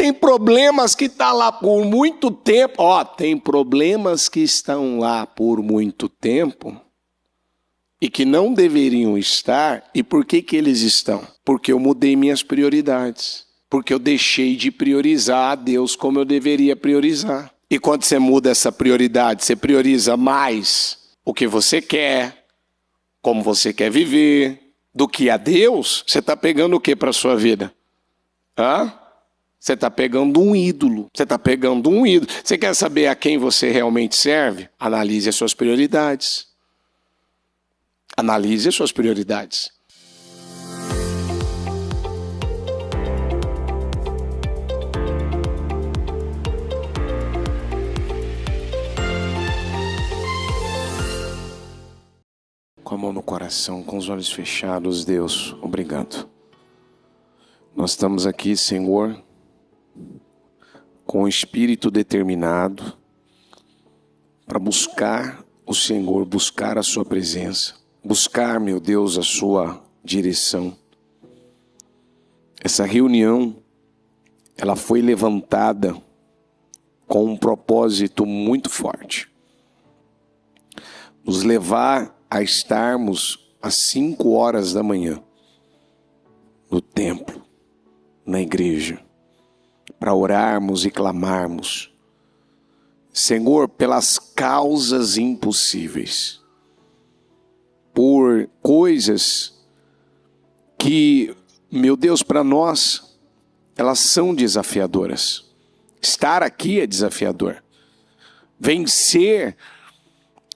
tem problemas que estão lá por muito tempo. Tem problemas que estão lá por muito tempo e que não deveriam estar. E por que eles estão? Porque eu mudei minhas prioridades. Porque eu deixei de priorizar a Deus como eu deveria priorizar. E quando você muda essa prioridade, você prioriza mais o que você quer, como você quer viver, do que a Deus, você está pegando o que para a sua vida? Você está pegando um ídolo. Você está pegando um ídolo. Você quer saber a quem você realmente serve? Analise as suas prioridades. Analise as suas prioridades. Com a mão no coração, com os olhos fechados, Deus, obrigado. Nós estamos aqui, Senhor, com o espírito determinado para buscar o Senhor, buscar a sua presença, buscar, meu Deus, a sua direção. Essa reunião, ela foi levantada com um propósito muito forte. Nos levar a estarmos às 5 horas da manhã no templo, na igreja, para orarmos e clamarmos, Senhor, pelas causas impossíveis, por coisas que, meu Deus, para nós, elas são desafiadoras. Estar aqui é desafiador. Vencer,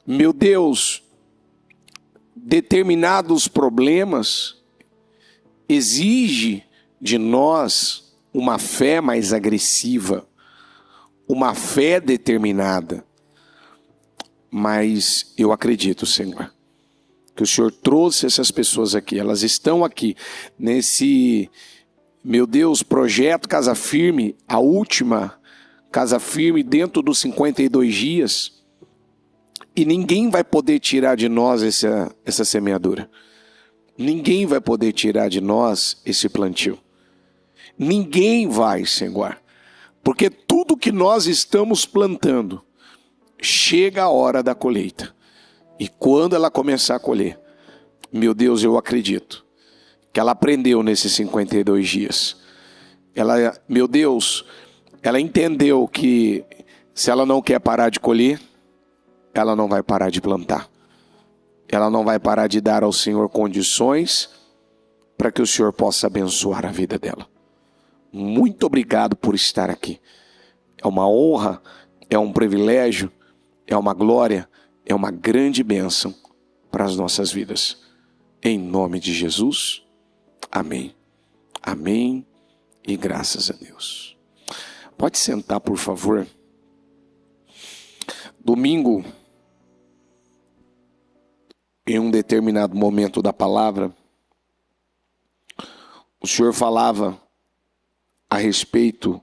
meu Deus, determinados problemas exige de nós uma fé mais agressiva, uma fé determinada. Mas eu acredito, Senhor, que o Senhor trouxe essas pessoas aqui, elas estão aqui nesse, meu Deus, projeto Casa Firme, a última Casa Firme dentro dos 52 dias. E ninguém vai poder tirar de nós essa semeadura. Ninguém vai poder tirar de nós esse plantio. Ninguém vai, Senhor. Porque tudo que nós estamos plantando, chega a hora da colheita. E quando ela começar a colher, meu Deus, eu acredito que ela aprendeu nesses 52 dias. Ela, meu Deus, ela entendeu que se ela não quer parar de colher, ela não vai parar de plantar. Ela não vai parar de dar ao Senhor condições para que o Senhor possa abençoar a vida dela. Muito obrigado por estar aqui. É uma honra, é um privilégio, é uma glória, é uma grande bênção para as nossas vidas. Em nome de Jesus, amém. Amém e graças a Deus. Pode sentar, por favor. Domingo, em um determinado momento da palavra, o Senhor falava a respeito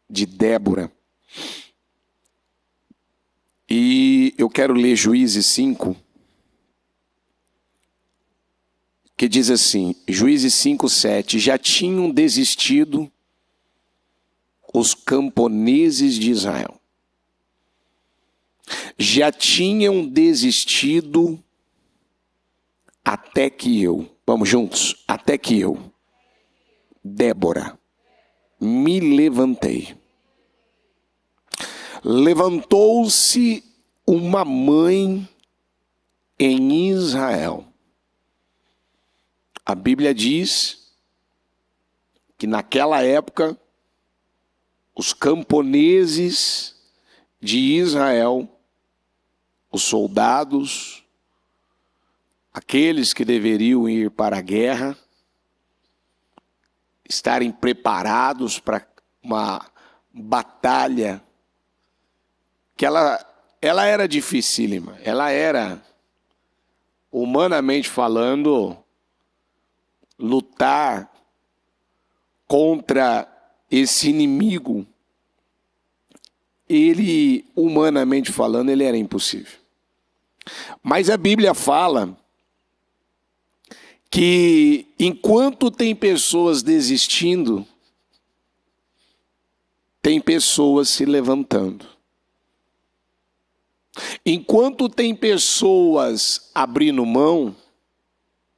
de Débora. E eu quero ler Juízes 5, que diz assim, Juízes 5:7, já tinham desistido os camponeses de Israel. Já tinham desistido até que eu, vamos juntos, até que eu, Débora, me levantei. Levantou-se uma mãe em Israel. A Bíblia diz que naquela época, os camponeses de Israel, os soldados, aqueles que deveriam ir para a guerra, estarem preparados para uma batalha que ela era dificílima, ela era, humanamente falando, lutar contra esse inimigo, ele, humanamente falando, ele era impossível. Mas a Bíblia fala que enquanto tem pessoas desistindo, tem pessoas se levantando. Enquanto tem pessoas abrindo mão,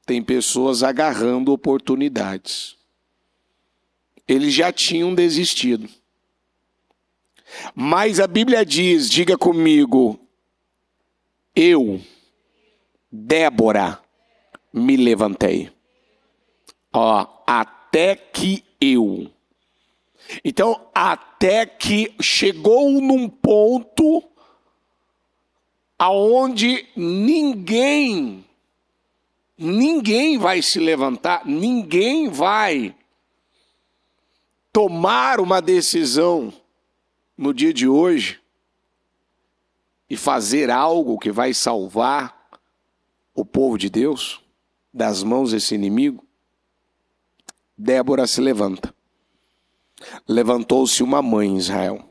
tem pessoas agarrando oportunidades. Eles já tinham desistido. Mas a Bíblia diz, diga comigo, eu, Débora, me levantei. Até que eu. Então, até que chegou num ponto aonde ninguém vai se levantar, ninguém vai tomar uma decisão no dia de hoje e fazer algo que vai salvar o povo de Deus das mãos desse inimigo. Débora se levanta. Levantou-se uma mãe em Israel.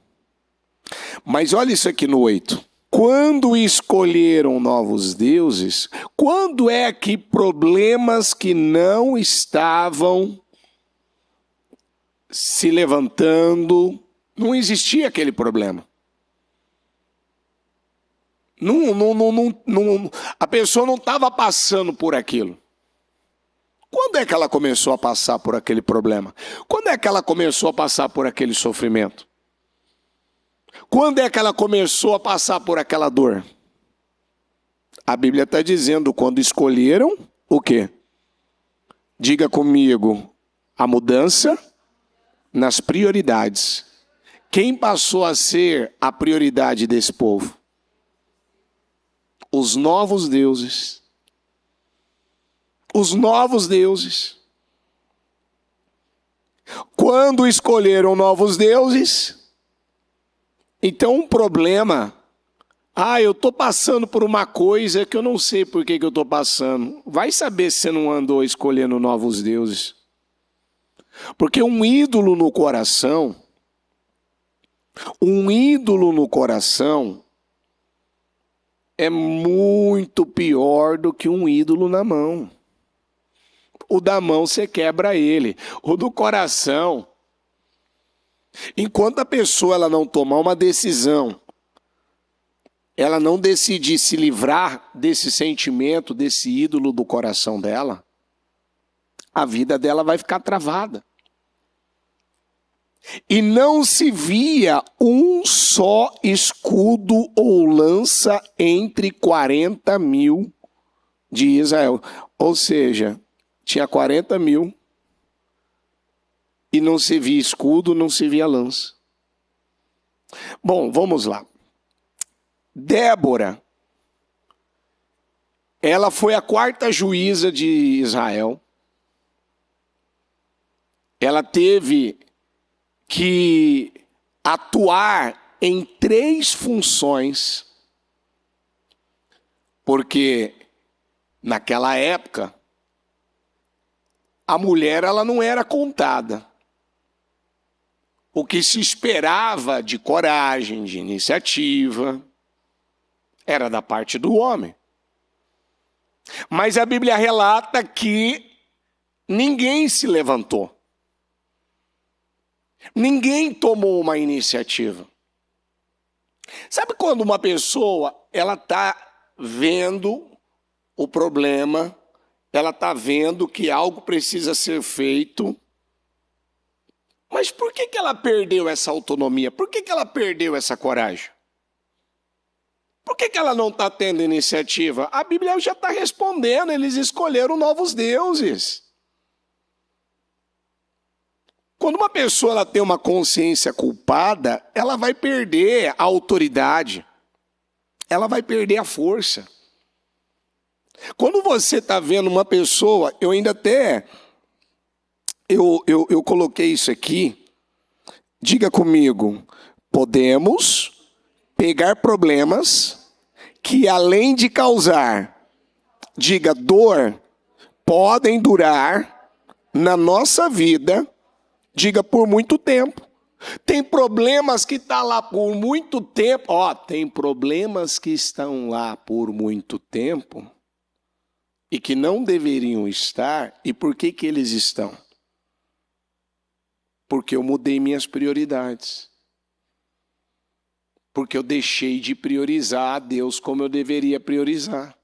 Mas olha isso aqui no 8. Quando escolheram novos deuses, quando é que problemas que não estavam se levantando, não existia aquele problema. A pessoa não estava passando por aquilo. Quando é que ela começou a passar por aquele problema? Quando é que ela começou a passar por aquele sofrimento? Quando é que ela começou a passar por aquela dor? A Bíblia está dizendo, quando escolheram o quê? Diga comigo, a mudança nas prioridades. Quem passou a ser a prioridade desse povo? Os novos deuses. Os novos deuses. Quando escolheram novos deuses, então um problema, eu estou passando por uma coisa que eu não sei por que eu estou passando. Vai saber se você não andou escolhendo novos deuses. Porque um ídolo no coração é muito pior do que um ídolo na mão. O da mão você quebra ele. O do coração, enquanto a pessoa ela não tomar uma decisão, ela não decidir se livrar desse sentimento, desse ídolo do coração dela, a vida dela vai ficar travada. E não se via um só escudo ou lança entre 40.000 de Israel. Ou seja, tinha 40.000 e não se via escudo, não se via lança. Bom, vamos lá. Débora, ela foi a 4ª juíza de Israel. Ela teve que atuar em 3 funções, porque naquela época a mulher ela não era contada. O que se esperava de coragem, de iniciativa, era da parte do homem. Mas a Bíblia relata que ninguém se levantou. Ninguém tomou uma iniciativa. Sabe quando uma pessoa ela está vendo o problema, ela está vendo que algo precisa ser feito, mas por que ela perdeu essa autonomia? Por que ela perdeu essa coragem? Por que ela não está tendo iniciativa? A Bíblia já está respondendo, eles escolheram novos deuses. Quando uma pessoa ela tem uma consciência culpada, ela vai perder a autoridade, ela vai perder a força. Quando você está vendo uma pessoa, eu ainda até, eu coloquei isso aqui, diga comigo, podemos pegar problemas que além de causar, diga, dor, podem durar na nossa vida, diga, por muito tempo. Tem problemas que estão lá por muito tempo. Tem problemas que estão lá por muito tempo e que não deveriam estar. E por que eles estão? Porque eu mudei minhas prioridades. Porque eu deixei de priorizar a Deus como eu deveria priorizar.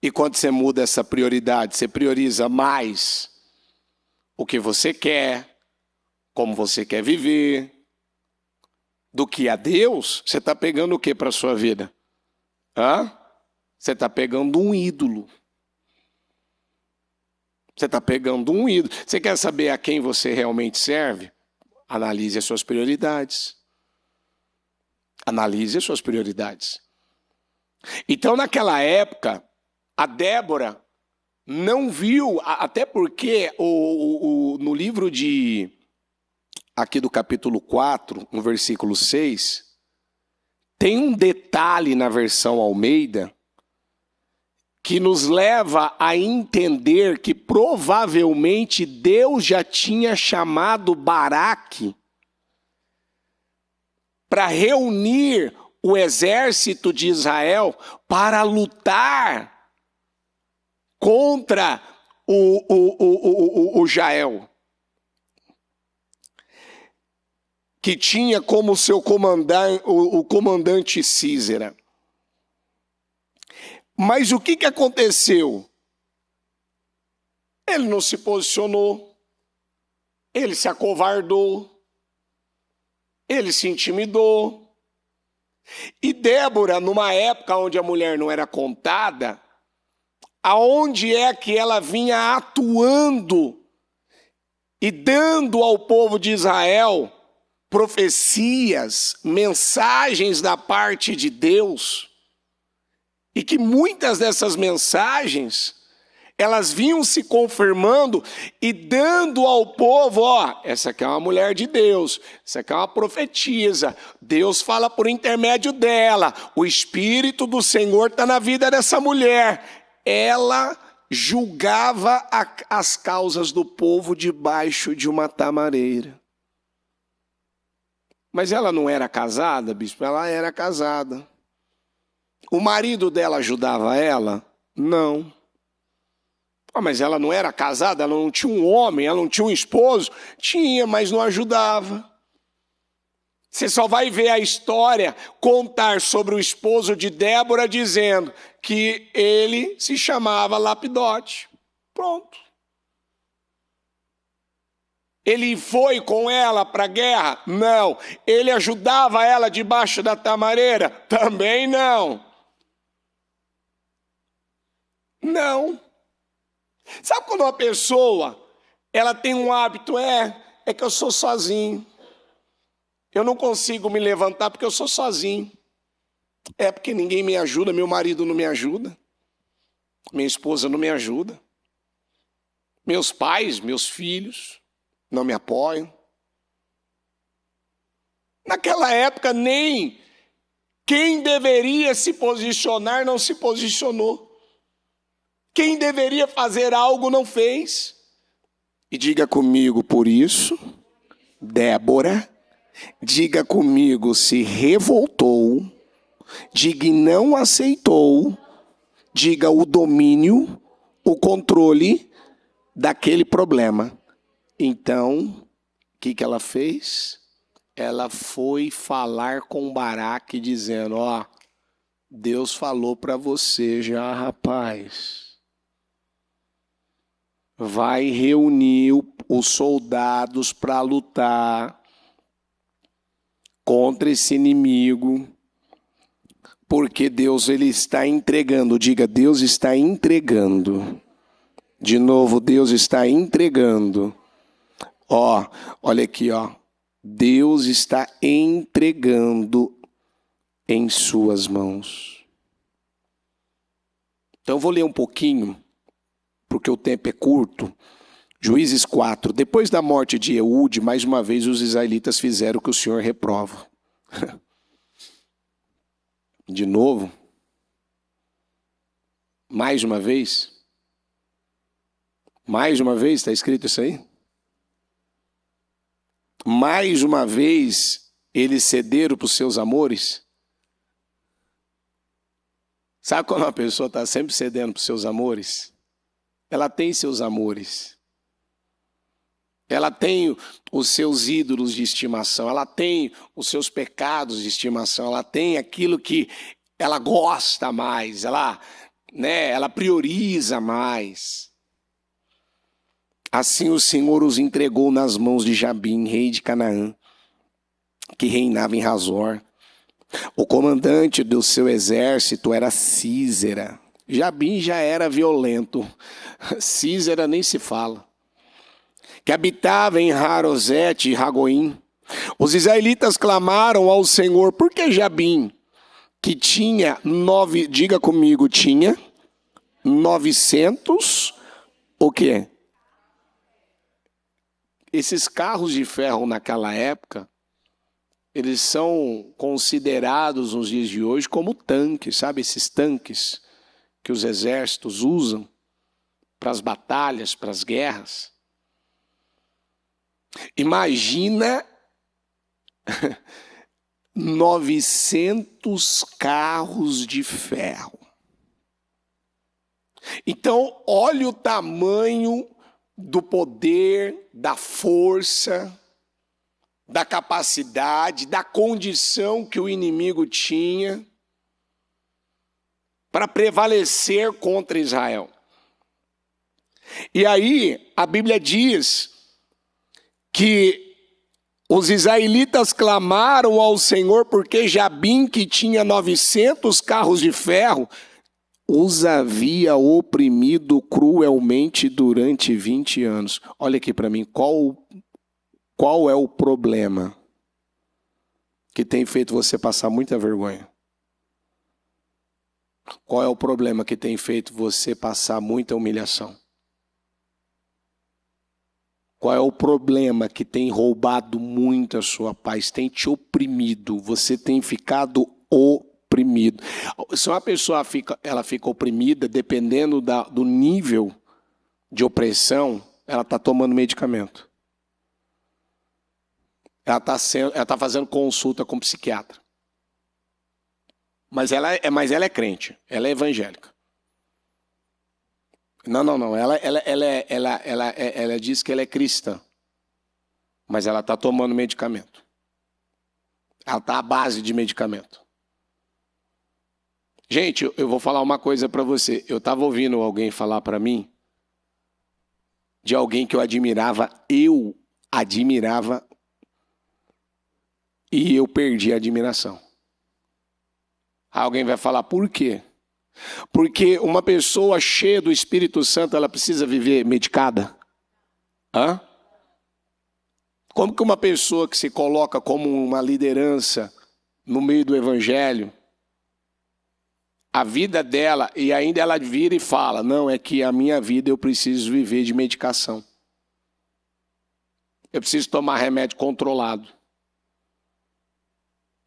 E quando você muda essa prioridade, você prioriza mais o que você quer, como você quer viver, do que a Deus, você está pegando o que para a sua vida? Você está pegando um ídolo. Você está pegando um ídolo. Você quer saber a quem você realmente serve? Analise as suas prioridades. Analise as suas prioridades. Então, naquela época, a Débora não viu, até porque no livro aqui do capítulo 4, no versículo 6, tem um detalhe na versão Almeida que nos leva a entender que provavelmente Deus já tinha chamado Baraque para reunir o exército de Israel para lutar contra o Jael, que tinha como seu comandante o comandante Sísera. Mas o que aconteceu? Ele não se posicionou, ele se acovardou, ele se intimidou. E Débora, numa época onde a mulher não era contada, aonde é que ela vinha atuando e dando ao povo de Israel profecias, mensagens da parte de Deus, e que muitas dessas mensagens, elas vinham se confirmando e dando ao povo, essa aqui é uma mulher de Deus, essa aqui é uma profetisa, Deus fala por intermédio dela, o Espírito do Senhor está na vida dessa mulher. Ela julgava as causas do povo debaixo de uma tamareira. Mas ela não era casada, bispo? Ela era casada. O marido dela ajudava ela? Não. Mas ela não era casada, ela não tinha um homem, ela não tinha um esposo? Tinha, mas não ajudava. Você só vai ver a história contar sobre o esposo de Débora dizendo que ele se chamava Lapidote. Pronto. Ele foi com ela para a guerra? Não. Ele ajudava ela debaixo da tamareira? Também não. Não. Sabe quando uma pessoa, ela tem um hábito, é que eu sou sozinho. Eu não consigo me levantar porque eu sou sozinho. É porque ninguém me ajuda, meu marido não me ajuda. Minha esposa não me ajuda. Meus pais, meus filhos não me apoiam. Naquela época, nem quem deveria se posicionar não se posicionou. Quem deveria fazer algo não fez. E diga comigo, por isso, Débora, diga comigo, se revoltou, diga não aceitou, diga o domínio, o controle daquele problema. Então, o que ela fez? Ela foi falar com Baraque dizendo, Deus falou para você já, rapaz. Vai reunir os soldados para lutar contra esse inimigo, porque Deus ele está entregando, diga, Deus está entregando. De novo, Deus está entregando. Olha aqui, Deus está entregando em suas mãos. Então eu vou ler um pouquinho, porque o tempo é curto. Juízes 4. Depois da morte de Eude, mais uma vez os israelitas fizeram o que o Senhor reprova. De novo? Mais uma vez? Mais uma vez, está escrito isso aí? Mais uma vez, eles cederam para os seus amores? Sabe quando uma pessoa está sempre cedendo para os seus amores? Ela tem seus amores. Ela tem os seus ídolos de estimação, ela tem os seus pecados de estimação, ela tem aquilo que ela gosta mais, ela prioriza mais. Assim o Senhor os entregou nas mãos de Jabim, rei de Canaã, que reinava em Razor. O comandante do seu exército era Sísera. Jabim já era violento, Sísera nem se fala. Que habitava em Harosete e Ragoim. Os israelitas clamaram ao Senhor, por que Jabim, que tinha diga comigo, tinha 900, o quê? Esses carros de ferro naquela época, eles são considerados nos dias de hoje como tanques, sabe? Esses tanques que os exércitos usam para as batalhas, para as guerras. Imagina 900 carros de ferro. Então, olha o tamanho do poder, da força, da capacidade, da condição que o inimigo tinha para prevalecer contra Israel. E aí, a Bíblia diz que os israelitas clamaram ao Senhor porque Jabim, que tinha 900 carros de ferro, os havia oprimido cruelmente durante 20 anos. Olha aqui para mim, qual é o problema que tem feito você passar muita vergonha? Qual é o problema que tem feito você passar muita humilhação? Qual é o problema que tem roubado muito a sua paz, tem te oprimido, você tem ficado oprimido? Se uma pessoa fica oprimida, dependendo do nível de opressão, ela está tomando medicamento. Ela está fazendo consulta com psiquiatra. Mas ela é crente, ela é evangélica. Não. Ela diz que ela é cristã. Mas ela está tomando medicamento. Ela está à base de medicamento. Gente, eu vou falar uma coisa para você. Eu estava ouvindo alguém falar para mim de alguém que eu admirava e eu perdi a admiração. Alguém vai falar, por quê? Porque uma pessoa cheia do Espírito Santo, ela precisa viver medicada? Hã? Como que uma pessoa que se coloca como uma liderança no meio do evangelho, a vida dela, e ainda ela vira e fala, não, é que a minha vida eu preciso viver de medicação. Eu preciso tomar remédio controlado.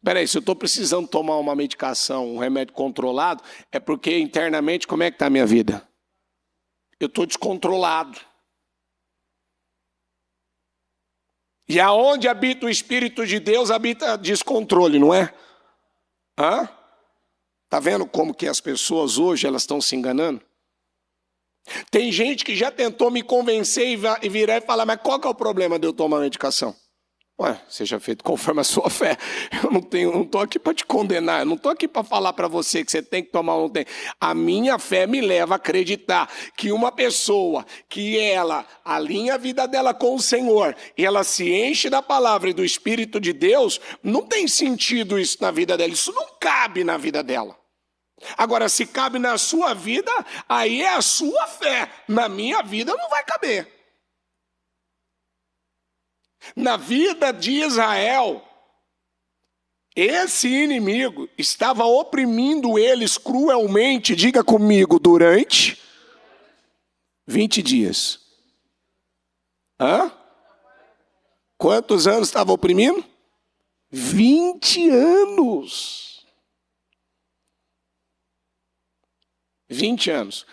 Peraí, se eu estou precisando tomar uma medicação, um remédio controlado, é porque internamente como é que está a minha vida? Eu estou descontrolado. E aonde habita o Espírito de Deus, habita descontrole, não é? Hã? Tá vendo como que as pessoas hoje elas estão se enganando? Tem gente que já tentou me convencer e virar e falar, mas qual que é o problema de eu tomar medicação? Ué, seja feito conforme a sua fé. Eu não estou aqui para te condenar, eu não estou aqui para falar para você que você tem que tomar ou não tem. A minha fé me leva a acreditar que uma pessoa que ela alinha a vida dela com o Senhor e ela se enche da palavra e do Espírito de Deus, não tem sentido isso na vida dela, isso não cabe na vida dela. Agora, se cabe na sua vida, aí é a sua fé. Na minha vida não vai caber. Na vida de Israel, esse inimigo estava oprimindo eles cruelmente, diga comigo, durante 20 dias. Hã? Quantos anos estava oprimindo? 20 anos. 20 anos.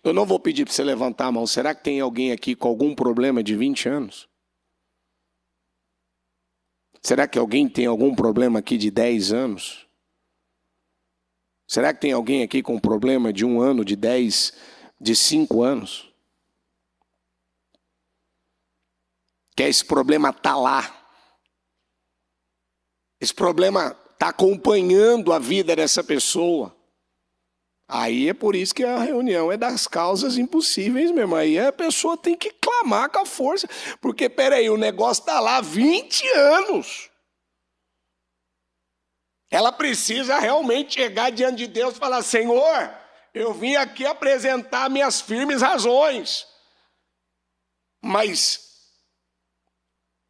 Eu não vou pedir para você levantar a mão. Será que tem alguém aqui com algum problema de 20 anos? Será que alguém tem algum problema aqui de 10 anos? Será que tem alguém aqui com problema de 1 ano, de 10, de 5 anos? que esse problema está lá. Esse problema está acompanhando a vida dessa pessoa. Aí é por isso que a reunião é das causas impossíveis mesmo. Aí a pessoa tem que clamar com a força. Porque, peraí, o negócio está lá há 20 anos. Ela precisa realmente chegar diante de Deus e falar: Senhor, eu vim aqui apresentar minhas firmes razões. Mas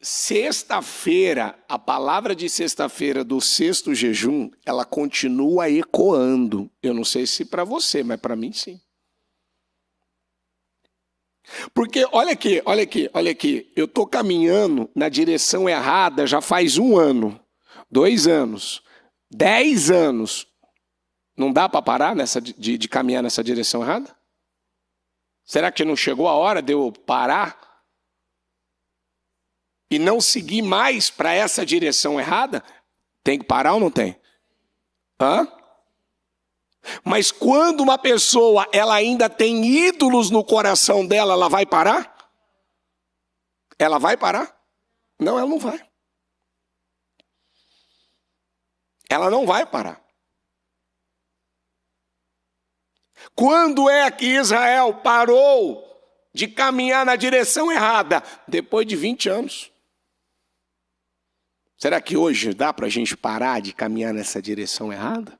sexta-feira, a palavra de sexta-feira do sexto jejum, ela continua ecoando. Eu não sei se para você, mas para mim sim. Porque olha aqui, olha aqui, olha aqui. Eu estou caminhando na direção errada já faz 1 ano, 2 anos, 10 anos. Não dá para parar de caminhar nessa direção errada? Será que não chegou a hora de eu parar e não seguir mais para essa direção errada? Tem que parar ou não tem? Hã? Mas quando uma pessoa ela ainda tem ídolos no coração dela, ela vai parar? Ela vai parar? Não, ela não vai. Ela não vai parar. Quando é que Israel parou de caminhar na direção errada? Depois de 20 anos. Será que hoje dá para a gente parar de caminhar nessa direção errada?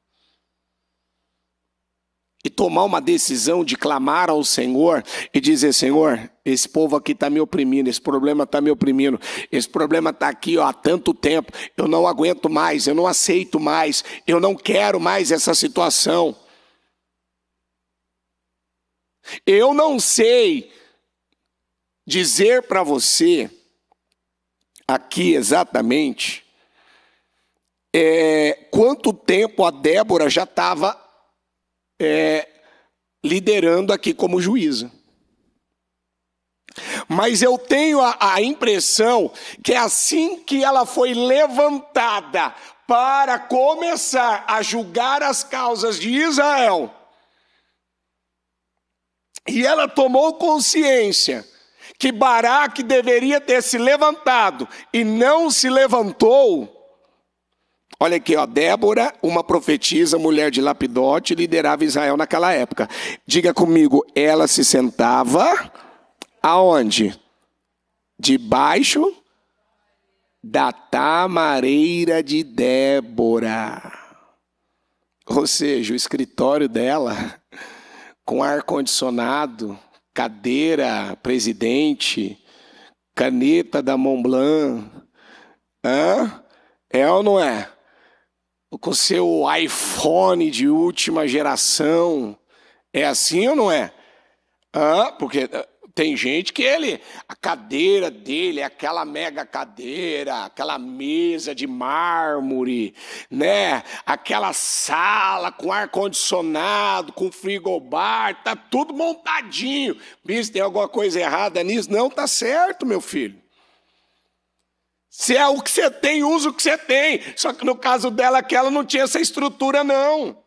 E tomar uma decisão de clamar ao Senhor e dizer: Senhor, esse povo aqui está me oprimindo, esse problema está me oprimindo, esse problema está aqui há tanto tempo, eu não aguento mais, eu não aceito mais, eu não quero mais essa situação. Eu não sei dizer para você aqui exatamente quanto tempo a Débora já estava liderando aqui como juíza. Mas eu tenho a impressão que assim que ela foi levantada para começar a julgar as causas de Israel, e ela tomou consciência que Baraque deveria ter se levantado e não se levantou. Olha aqui, ó, Débora, uma profetisa, mulher de Lapidote, liderava Israel naquela época. Diga comigo, ela se sentava aonde? Debaixo da tamareira de Débora. Ou seja, o escritório dela, com ar-condicionado, cadeira, presidente, caneta da Montblanc. É ou não é? Com seu iPhone de última geração. É assim ou não é? Porque tem gente que a cadeira dele é aquela mega cadeira, aquela mesa de mármore, né? Aquela sala com ar-condicionado, com frigobar, tá tudo montadinho. Bicho, tem alguma coisa errada nisso? Não, tá certo, meu filho. Se é o que você tem, usa o que você tem. Só que no caso dela, que ela não tinha essa estrutura, não.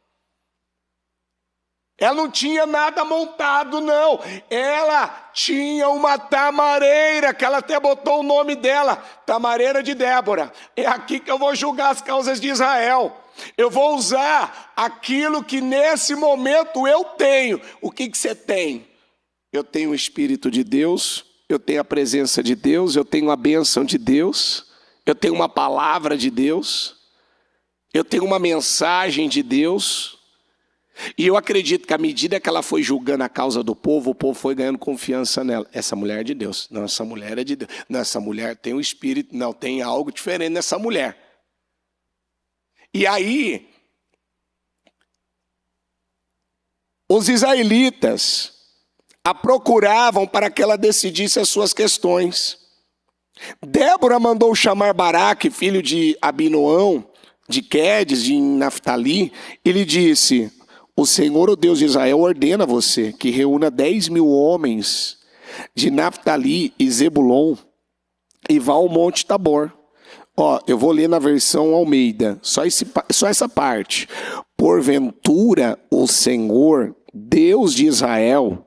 Ela não tinha nada montado, não. Ela tinha uma tamareira, que ela até botou o nome dela, tamareira de Débora. É aqui que eu vou julgar as causas de Israel. Eu vou usar aquilo que nesse momento eu tenho. O que você tem? Eu tenho o Espírito de Deus, eu tenho a presença de Deus, eu tenho a bênção de Deus, eu tenho uma palavra de Deus, eu tenho uma mensagem de Deus. E eu acredito que à medida que ela foi julgando a causa do povo, o povo foi ganhando confiança nela. Essa mulher é de Deus. Não, essa mulher é de Deus. Não, essa mulher tem um espírito. Não, tem algo diferente nessa mulher. E aí, os israelitas a procuravam para que ela decidisse as suas questões. Débora mandou chamar Baraque, filho de Abinoão, de Quedes, de Naftali, e lhe disse: o Senhor, o Deus de Israel, ordena a você que reúna 10.000 homens de Naftali e Zebulon e vá ao Monte Tabor. Ó, eu vou ler na versão Almeida, só essa parte. Porventura, o Senhor, Deus de Israel,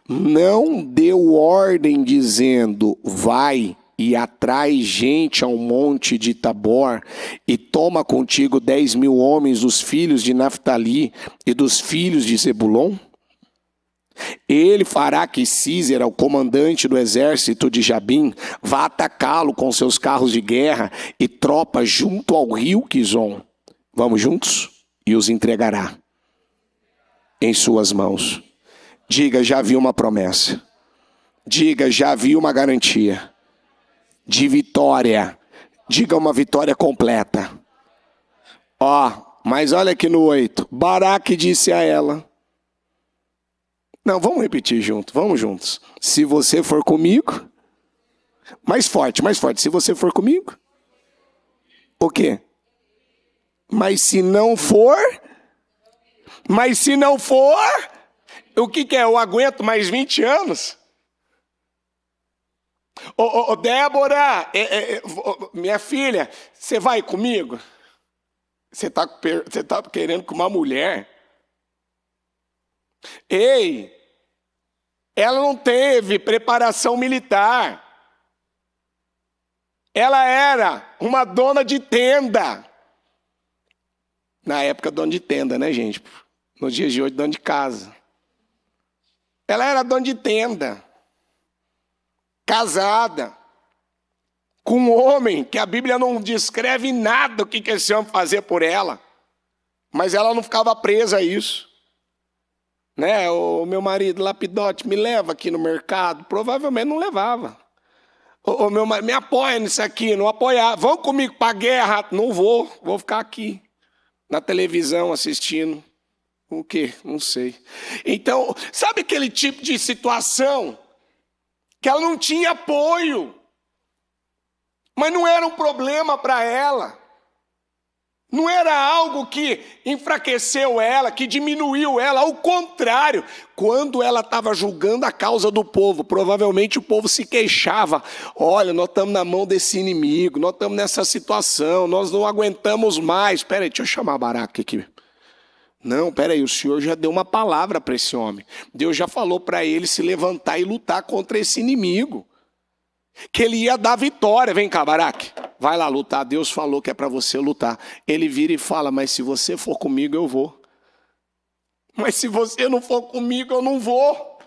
não deu ordem dizendo: vai e atrai gente ao monte de Tabor, e toma contigo 10.000 homens dos filhos de Naftali e dos filhos de Zebulon? Ele fará que Císera, o comandante do exército de Jabim, vá atacá-lo com seus carros de guerra e tropas junto ao rio Quizon. Vamos juntos? E os entregará em suas mãos. Diga, já vi uma promessa. Diga, já vi uma garantia de vitória. Diga, uma vitória completa. Mas olha aqui no 8. Baraque disse a ela. Não, vamos repetir junto, vamos juntos. Se você for comigo, mais forte, se você for comigo, o quê? Mas se não for, o que é? Eu aguento mais 20 anos? Débora, minha filha, você vai comigo? Você tá querendo com uma mulher? Ei, ela não teve preparação militar. Ela era uma dona de tenda. Na época, dona de tenda, né, gente? Nos dias de hoje, dona de casa. Ela era dona de tenda. Casada. Com um homem que a Bíblia não descreve nada o que esse homem fazia por ela. Mas ela não ficava presa a isso. Né? O meu marido, lapidote, me leva aqui no mercado. Provavelmente não levava. Meu marido, me apoia nisso aqui, não apoiar. Vão comigo para a guerra? Não vou ficar aqui. Na televisão assistindo. O quê? Não sei. Então, sabe aquele tipo de situação que ela não tinha apoio, mas não era um problema para ela. Não era algo que enfraqueceu ela, que diminuiu ela. Ao contrário, quando ela estava julgando a causa do povo, provavelmente o povo se queixava. Olha, nós estamos na mão desse inimigo, nós estamos nessa situação, nós não aguentamos mais. Espera aí, deixa eu chamar a Baraque aqui. Não, espera aí, o Senhor já deu uma palavra para esse homem. Deus já falou para ele se levantar e lutar contra esse inimigo. Que ele ia dar vitória. Vem cá, Baraque. Vai lá lutar. Deus falou que é para você lutar. Ele vira e fala, mas se você for comigo, eu vou. Mas se você não for comigo, eu não vou.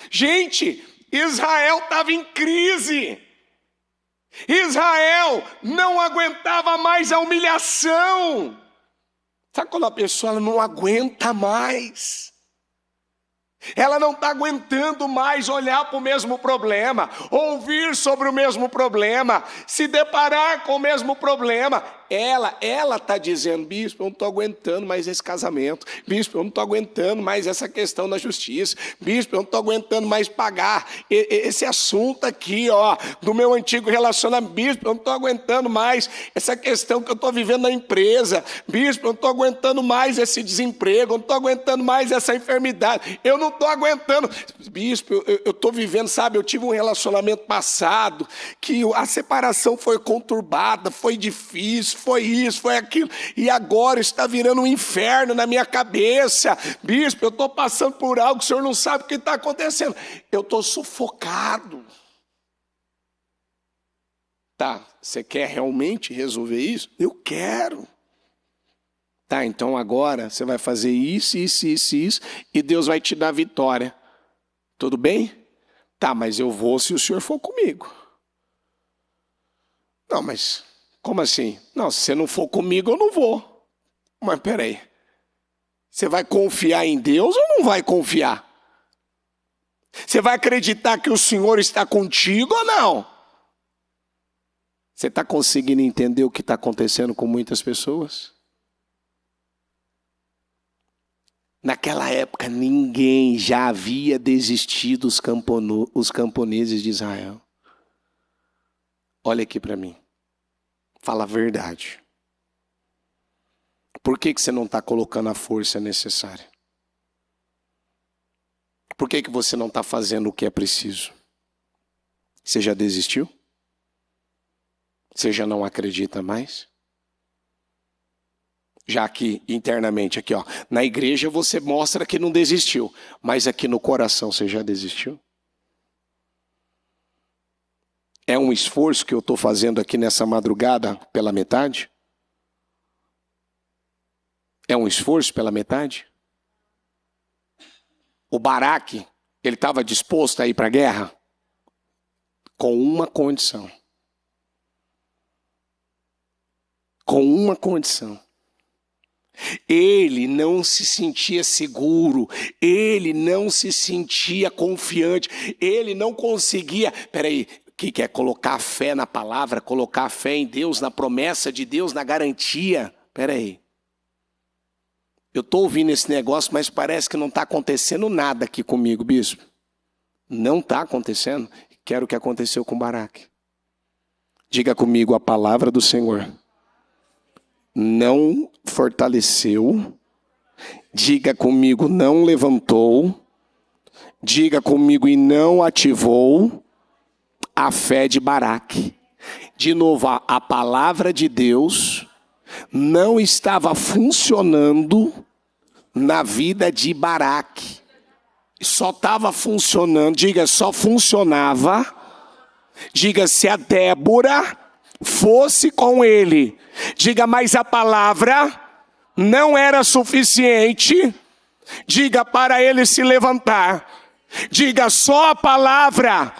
Gente, Israel estava em crise. Israel não aguentava mais a humilhação. Sabe quando a pessoa não aguenta mais? Ela não está aguentando mais olhar para o mesmo problema, ouvir sobre o mesmo problema, se deparar com o mesmo problema. Ela está dizendo, bispo, eu não estou aguentando mais esse casamento. Bispo, eu não estou aguentando mais essa questão da justiça. Bispo, eu não estou aguentando mais pagar esse assunto aqui, do meu antigo relacionamento. Bispo, eu não estou aguentando mais essa questão que eu estou vivendo na empresa. Bispo, eu não estou aguentando mais esse desemprego. Eu não estou aguentando mais essa enfermidade. Eu não estou aguentando. Bispo, eu estou vivendo, sabe, eu tive um relacionamento passado que a separação foi conturbada, foi difícil, foi isso, foi aquilo, e agora está virando um inferno na minha cabeça. Bispo, eu estou passando por algo que o senhor não sabe o que está acontecendo. Eu estou sufocado. Tá, você quer realmente resolver isso? Eu quero. Tá, então agora você vai fazer isso, e Deus vai te dar vitória. Tudo bem? Tá, mas eu vou se o senhor for comigo. Não, mas como assim? Não, se você não for comigo, eu não vou. Mas peraí. Você vai confiar em Deus ou não vai confiar? Você vai acreditar que o Senhor está contigo ou não? Você está conseguindo entender o que está acontecendo com muitas pessoas? Naquela época, ninguém já havia desistido os camponeses de Israel. Olha aqui para mim. Fala a verdade. Por que você não está colocando a força necessária? Por que você não está fazendo o que é preciso? Você já desistiu? Você já não acredita mais? Já que internamente aqui, na igreja você mostra que não desistiu, mas aqui no coração você já desistiu? É um esforço que eu estou fazendo aqui nessa madrugada pela metade? É um esforço pela metade? O Baraque, ele estava disposto a ir para a guerra? Com uma condição. Com uma condição. Ele não se sentia seguro, ele não se sentia confiante, ele não conseguia... Peraí, o que é colocar fé na palavra, colocar fé em Deus, na promessa de Deus, na garantia? Peraí. Eu estou ouvindo esse negócio, mas parece que não está acontecendo nada aqui comigo, bispo. Não está acontecendo? Quero o que aconteceu com Baraque. Diga comigo, a palavra do Senhor não fortaleceu. Diga comigo, não levantou. Diga comigo, e não ativou a fé de Baraque. De novo, a palavra de Deus não estava funcionando na vida de Baraque. Só estava funcionando, diga, só funcionava. Diga, se a Débora fosse com ele. Diga, mas a palavra não era suficiente. Diga, para ele se levantar. Diga, só a palavra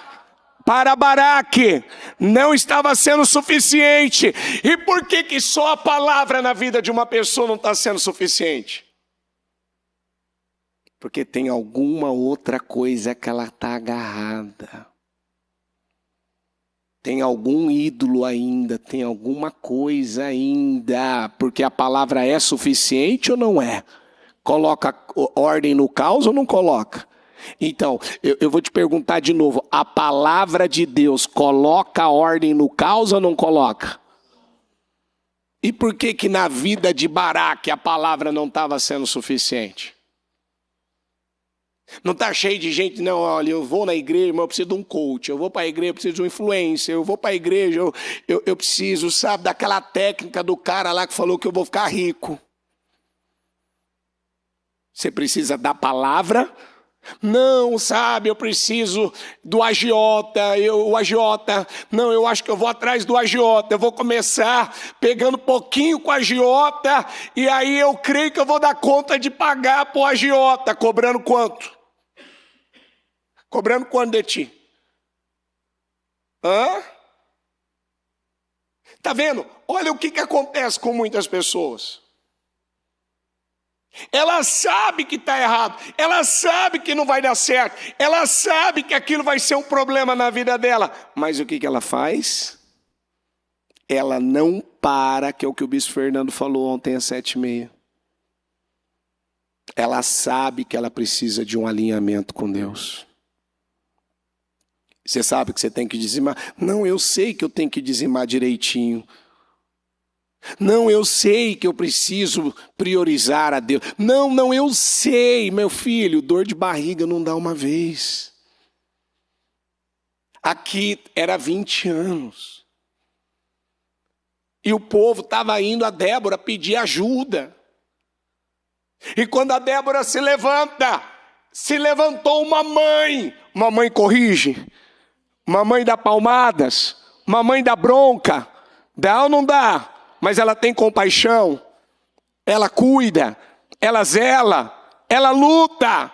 para Baraque não estava sendo suficiente. E por que só a palavra na vida de uma pessoa não está sendo suficiente? Porque tem alguma outra coisa que ela está agarrada. Tem algum ídolo ainda, tem alguma coisa ainda. Porque a palavra é suficiente ou não é? Coloca ordem no caos ou não coloca? Então, eu vou te perguntar de novo. A palavra de Deus coloca ordem no caos ou não coloca? E por que na vida de Baraque a palavra não estava sendo suficiente? Não está cheio de gente, não, olha, eu vou na igreja, mas eu preciso de um coach, eu vou para a igreja, eu preciso de um influencer, eu vou para a igreja, eu preciso, sabe, daquela técnica do cara lá que falou que eu vou ficar rico. Você precisa da palavra? Não, sabe, eu preciso do agiota, não, eu acho que eu vou atrás do agiota, eu vou começar pegando pouquinho com o agiota, e aí eu creio que eu vou dar conta de pagar para o agiota, cobrando quanto? Cobrando quanto de ti? Hã? Tá vendo? Olha o que acontece com muitas pessoas. Ela sabe que está errado, ela sabe que não vai dar certo, ela sabe que aquilo vai ser um problema na vida dela. Mas o que ela faz? Ela não para, que é o que o bispo Fernando falou ontem às 7h30. Ela sabe que ela precisa de um alinhamento com Deus. Você sabe que você tem que dizimar? Não, eu sei que eu tenho que dizimar direitinho. Não, eu sei que eu preciso priorizar a Deus. Não, eu sei, meu filho, dor de barriga não dá uma vez. Aqui era 20 anos. E o povo estava indo a Débora pedir ajuda. E quando a Débora se levanta, se levantou uma mãe corrige, uma mãe dá palmadas, uma mãe dá bronca, dá ou não dá? Mas ela tem compaixão, ela cuida, ela zela, ela luta,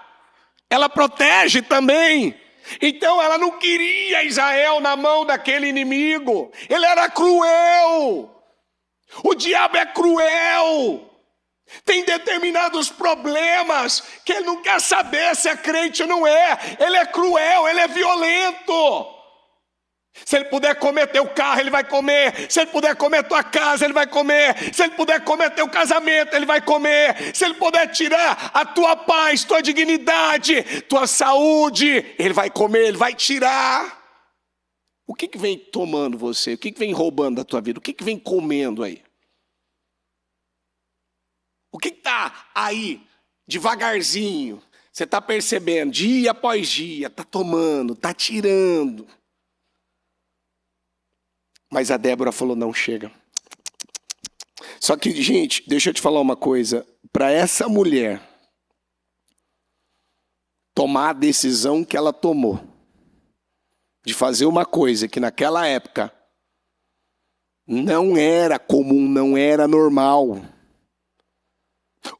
ela protege também. Então ela não queria Israel na mão daquele inimigo, ele era cruel. O diabo é cruel. Tem determinados problemas que ele não quer saber se é crente ou não é. Ele é cruel, ele é violento. Se ele puder comer teu carro, ele vai comer. Se ele puder comer tua casa, ele vai comer. Se ele puder comer teu casamento, ele vai comer. Se ele puder tirar a tua paz, tua dignidade, tua saúde, ele vai comer, ele vai tirar. O que vem tomando você? O que vem roubando da tua vida? O que vem comendo aí? O que está aí, devagarzinho? Você está percebendo, dia após dia, está tomando, está tirando. Mas a Débora falou, não, chega. Só que, gente, deixa eu te falar uma coisa. Para essa mulher tomar a decisão que ela tomou, de fazer uma coisa que naquela época não era comum, não era normal.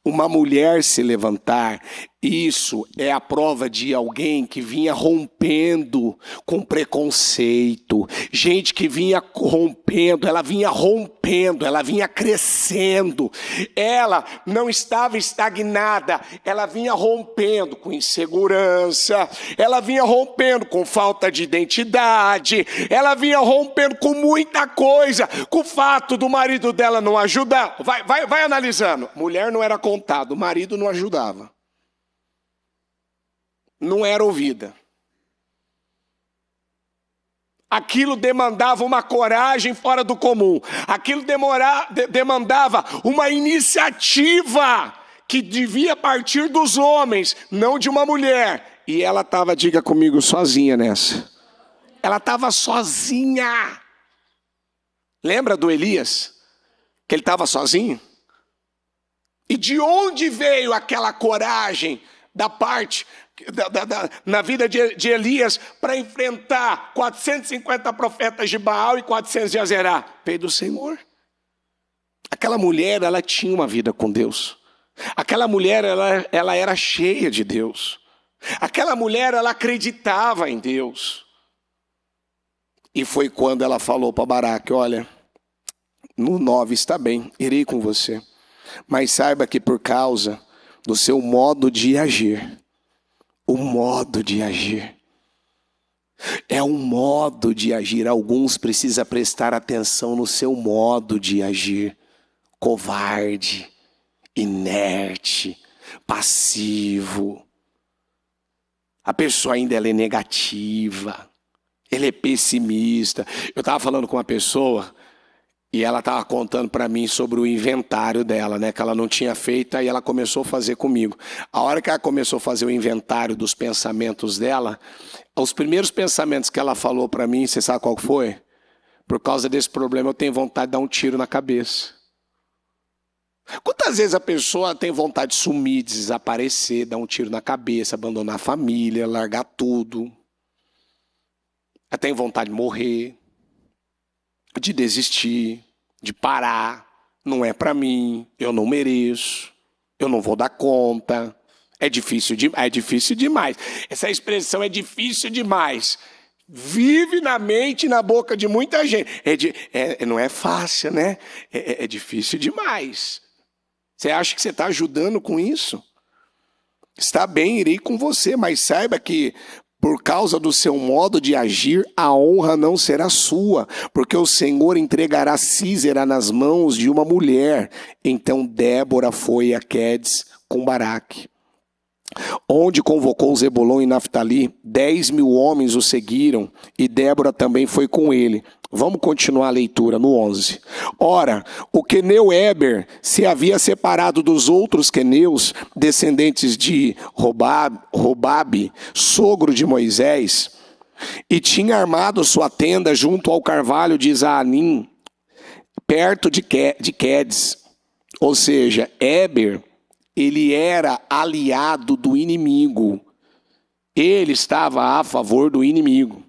Uma mulher se levantar, isso é a prova de alguém que vinha rompendo com preconceito. Gente que vinha rompendo, ela vinha crescendo. Ela não estava estagnada, ela vinha rompendo com insegurança, ela vinha rompendo com falta de identidade, ela vinha rompendo com muita coisa, com o fato do marido dela não ajudar. Vai analisando. Mulher não era contado, o marido não ajudava. Não era ouvida. Aquilo demandava uma coragem fora do comum. Aquilo demandava uma iniciativa que devia partir dos homens, não de uma mulher. E ela estava, diga comigo, sozinha nessa. Ela estava sozinha. Lembra do Elias? Que ele estava sozinho? E de onde veio aquela coragem da parte, na vida de Elias, para enfrentar 450 profetas de Baal e 400 de Azerá? Veio do Senhor. Aquela mulher, ela tinha uma vida com Deus. Aquela mulher, ela era cheia de Deus. Aquela mulher, ela acreditava em Deus. E foi quando ela falou para Baraque: olha, no 9 está bem, irei com você. Mas saiba que por causa do seu modo de agir, o modo de agir, é um modo de agir. Alguns precisam prestar atenção no seu modo de agir. Covarde, inerte, passivo. A pessoa ainda ela é negativa, ela é pessimista. Eu estava falando com uma pessoa e ela estava contando para mim sobre o inventário dela, né? Que ela não tinha feito, aí ela começou a fazer comigo. A hora que ela começou a fazer o inventário dos pensamentos dela, os primeiros pensamentos que ela falou para mim, você sabe qual foi? Por causa desse problema eu tenho vontade de dar um tiro na cabeça. Quantas vezes a pessoa tem vontade de sumir, desaparecer, dar um tiro na cabeça, abandonar a família, largar tudo? Ela tem vontade de morrer, de desistir, de parar. Não é para mim, eu não mereço, eu não vou dar conta. É difícil demais. Essa expressão é difícil demais. Vive na mente e na boca de muita gente. Não é fácil, né? É difícil demais. Você acha que você está ajudando com isso? Está bem, irei com você, mas saiba que por causa do seu modo de agir, a honra não será sua, porque o Senhor entregará Sísera nas mãos de uma mulher. Então Débora foi a Quedes com Baraque, onde convocou Zebulon e Naftali. 10.000 homens o seguiram, e Débora também foi com ele. Vamos continuar a leitura no 11. Ora, o queneu Éber se havia separado dos outros queneus, descendentes de Robabe, sogro de Moisés, e tinha armado sua tenda junto ao carvalho de Zaanim, perto de Quedes. Ou seja, Éber, ele era aliado do inimigo. Ele estava a favor do inimigo.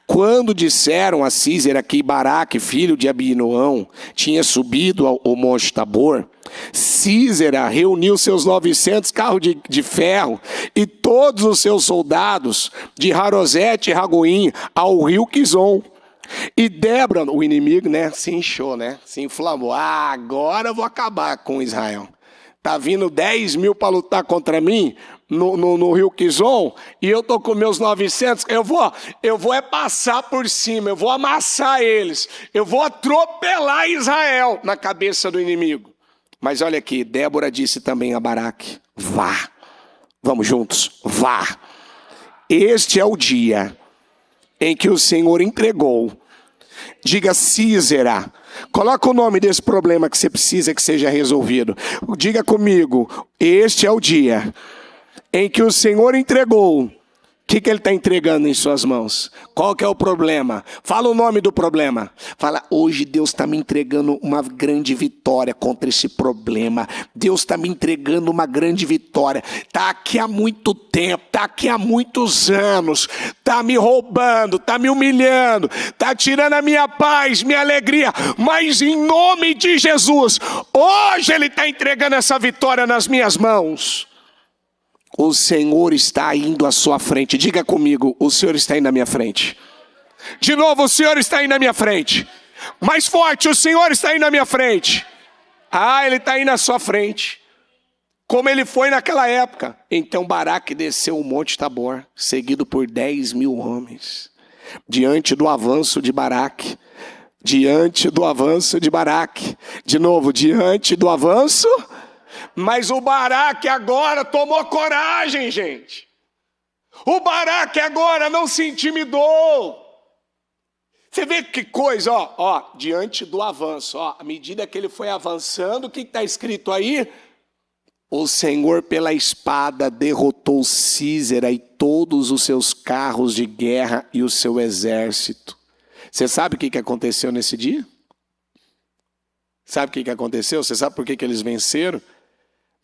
Quando disseram a Sísera que Baraque, filho de Abinoão, tinha subido ao monte Tabor, Sísera reuniu seus 900 carros de ferro e todos os seus soldados de Harosete e Ragoim ao rio Quizon. E Débora, o inimigo, né, se inchou, né, se inflamou. Agora eu vou acabar com Israel. Tá vindo 10.000 para lutar contra mim no rio Quizon, e eu tô com meus 900, eu vou passar por cima, eu vou amassar eles, eu vou atropelar Israel na cabeça do inimigo. Mas olha aqui, Débora disse também a Baraque: vá, vamos juntos, vá. Este é o dia em que o Senhor entregou. Diga Sísera. Coloca o nome desse problema que você precisa que seja resolvido. Diga comigo: este é o dia em que o Senhor entregou que ele está entregando em suas mãos? Qual que é o problema? Fala o nome do problema. Fala, hoje Deus está me entregando uma grande vitória contra esse problema. Deus está me entregando uma grande vitória. Está aqui há muito tempo, está aqui há muitos anos. Está me roubando, está me humilhando, está tirando a minha paz, minha alegria. Mas em nome de Jesus, hoje Ele está entregando essa vitória nas minhas mãos. O Senhor está indo à sua frente. Diga comigo, o Senhor está indo na minha frente. De novo, o Senhor está indo na minha frente. Mais forte, o Senhor está indo na minha frente. Ah, Ele está indo na sua frente. Como Ele foi naquela época. Então Baraque desceu o Monte Tabor, seguido por 10.000 homens. Diante do avanço de Baraque. Diante do avanço de Baraque. De novo, diante do avanço. Mas o Baraque agora tomou coragem, gente. O Baraque agora não se intimidou. Você vê que coisa, ó, diante do avanço, ó, à medida que ele foi avançando, o que está escrito aí? O Senhor pela espada derrotou Sísera e todos os seus carros de guerra e o seu exército. Você sabe o que aconteceu nesse dia? Sabe o que aconteceu? Você sabe por que eles venceram?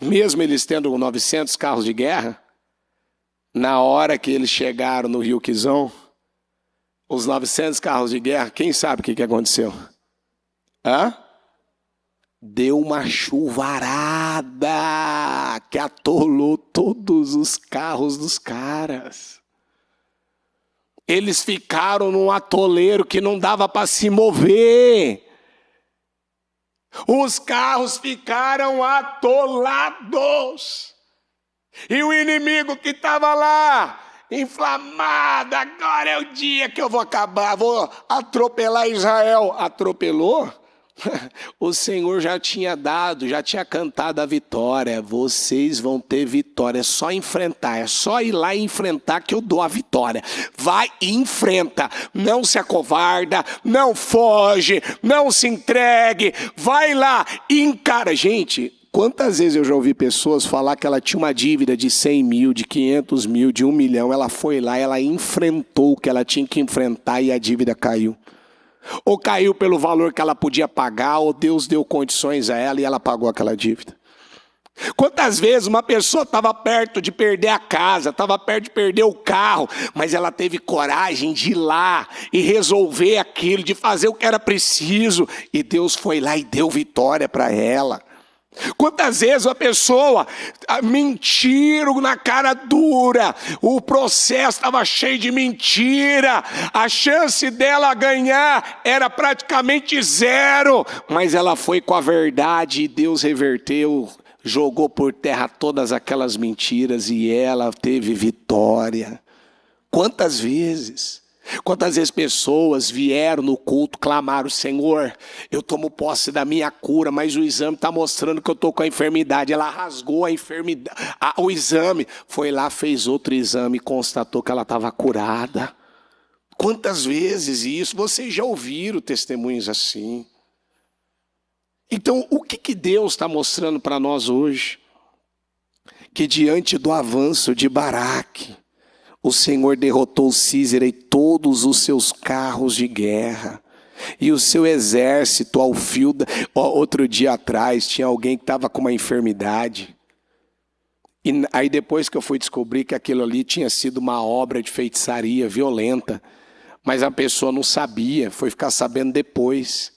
Mesmo eles tendo 900 carros de guerra, na hora que eles chegaram no Rio Quizão, os 900 carros de guerra, quem sabe o que aconteceu? Deu uma chuvarada que atolou todos os carros dos caras. Eles ficaram num atoleiro que não dava para se mover. Os carros ficaram atolados. E o inimigo que estava lá, inflamado, agora é o dia que eu vou acabar, vou atropelar Israel. Atropelou? O Senhor já tinha dado, já tinha cantado a vitória. Vocês vão ter vitória, é só enfrentar, é só ir lá e enfrentar que eu dou a vitória. Vai e enfrenta, não se acovarda, não foge, não se entregue, vai lá e encara. Gente, quantas vezes eu já ouvi pessoas falar que ela tinha uma dívida de 100 mil, de 500 mil, de 1 milhão, ela foi lá, ela enfrentou o que ela tinha que enfrentar e a dívida caiu. Ou caiu pelo valor que ela podia pagar, ou Deus deu condições a ela e ela pagou aquela dívida. Quantas vezes uma pessoa estava perto de perder a casa, estava perto de perder o carro, mas ela teve coragem de ir lá e resolver aquilo, de fazer o que era preciso, e Deus foi lá e deu vitória para ela. Quantas vezes a pessoa mentiram na cara dura, o processo estava cheio de mentira, a chance dela ganhar era praticamente zero, mas ela foi com a verdade e Deus reverteu, jogou por terra todas aquelas mentiras e ela teve vitória. Quantas vezes pessoas vieram no culto, clamaram, Senhor, eu tomo posse da minha cura, mas o exame está mostrando que eu estou com a enfermidade. Ela rasgou a enfermidade, o exame, foi lá, fez outro exame e constatou que ela estava curada. Quantas vezes isso? Vocês já ouviram testemunhos assim? Então, o que Deus está mostrando para nós hoje? Que diante do avanço de Baraque, o Senhor derrotou Sísera e todos os seus carros de guerra. E o seu exército ao fio... Outro dia atrás tinha alguém que estava com uma enfermidade. E aí depois que eu fui descobrir que aquilo ali tinha sido uma obra de feitiçaria violenta. Mas a pessoa não sabia, foi ficar sabendo depois.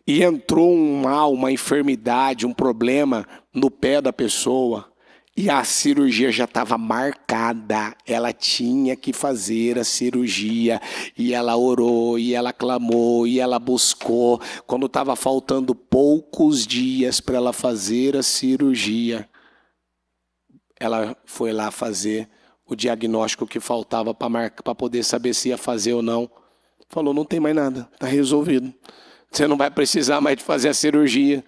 E entrou um mal, uma enfermidade, um problema no pé da pessoa. E a cirurgia já estava marcada, ela tinha que fazer a cirurgia, e ela orou, e ela clamou, e ela buscou. Quando estava faltando poucos dias para ela fazer a cirurgia, ela foi lá fazer o diagnóstico que faltava para poder saber se ia fazer ou não. Falou, não tem mais nada, está resolvido. Você não vai precisar mais de fazer a cirurgia.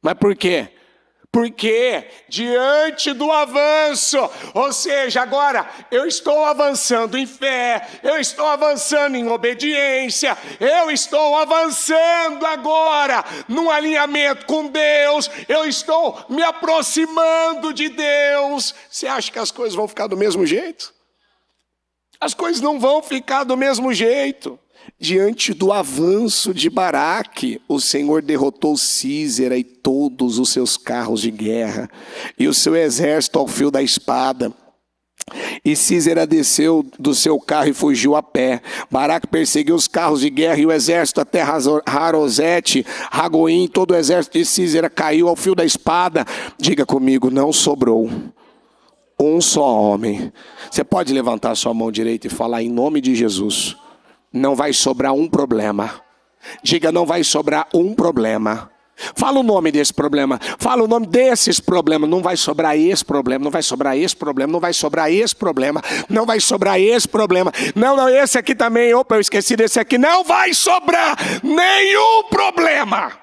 Mas por quê? Porque diante do avanço, ou seja, agora eu estou avançando em fé, eu estou avançando em obediência, eu estou avançando agora num alinhamento com Deus, eu estou me aproximando de Deus. Você acha que as coisas vão ficar do mesmo jeito? As coisas não vão ficar do mesmo jeito. Diante do avanço de Baraque, o Senhor derrotou Sísera e todos os seus carros de guerra, e o seu exército ao fio da espada. E Sísera desceu do seu carro e fugiu a pé. Baraque perseguiu os carros de guerra e o exército até Harosete, Ragoim. Todo o exército de Sísera caiu ao fio da espada. Diga comigo, não sobrou um só homem. Você pode levantar sua mão direita e falar em nome de Jesus. Não vai sobrar um problema. Diga, não vai sobrar um problema. Fala o nome desse problema. Fala o nome desses problemas. Não vai sobrar esse problema. Não vai sobrar esse problema. Não vai sobrar esse problema. Não vai sobrar esse problema. Não, esse aqui também. Opa, eu esqueci desse aqui. Não vai sobrar nenhum problema.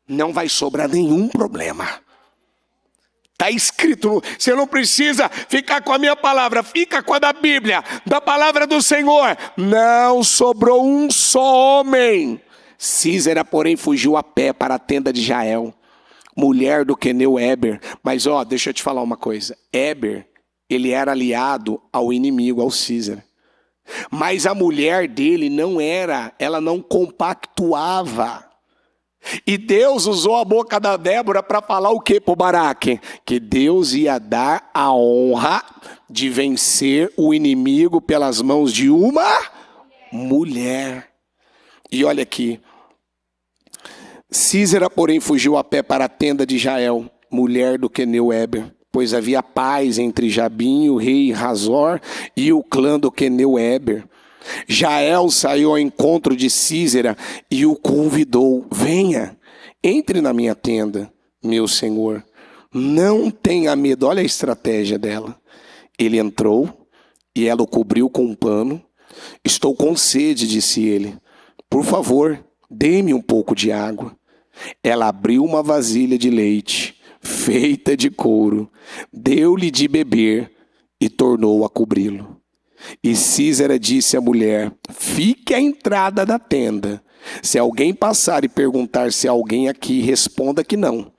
Não vai sobrar nenhum problema. Está escrito, você não precisa ficar com a minha palavra, fica com a da Bíblia, da palavra do Senhor. Não sobrou um só homem. Sísera, porém, fugiu a pé para a tenda de Jael, mulher do queneu Éber. Mas deixa eu te falar uma coisa. Éber, ele era aliado ao inimigo, ao Sísera. Mas a mulher dele ela não compactuava. E Deus usou a boca da Débora para falar o que para o Baraque? Que Deus ia dar a honra de vencer o inimigo pelas mãos de uma mulher. E olha aqui. Sísera, porém, fugiu a pé para a tenda de Jael, mulher do queneu Éber, pois havia paz entre Jabim, o rei Razor, e o clã do queneu Éber. Jael saiu ao encontro de Sísera e o convidou: venha, entre na minha tenda, meu senhor, não tenha medo. Olha a estratégia dela. Ele entrou e ela o cobriu com um pano. Estou com sede, disse ele, por favor, dê-me um pouco de água. Ela abriu uma vasilha de leite feita de couro, deu-lhe de beber e tornou a cobri-lo. E Sísera disse à mulher: fique à entrada da tenda. Se alguém passar e perguntar se há alguém aqui, responda que não.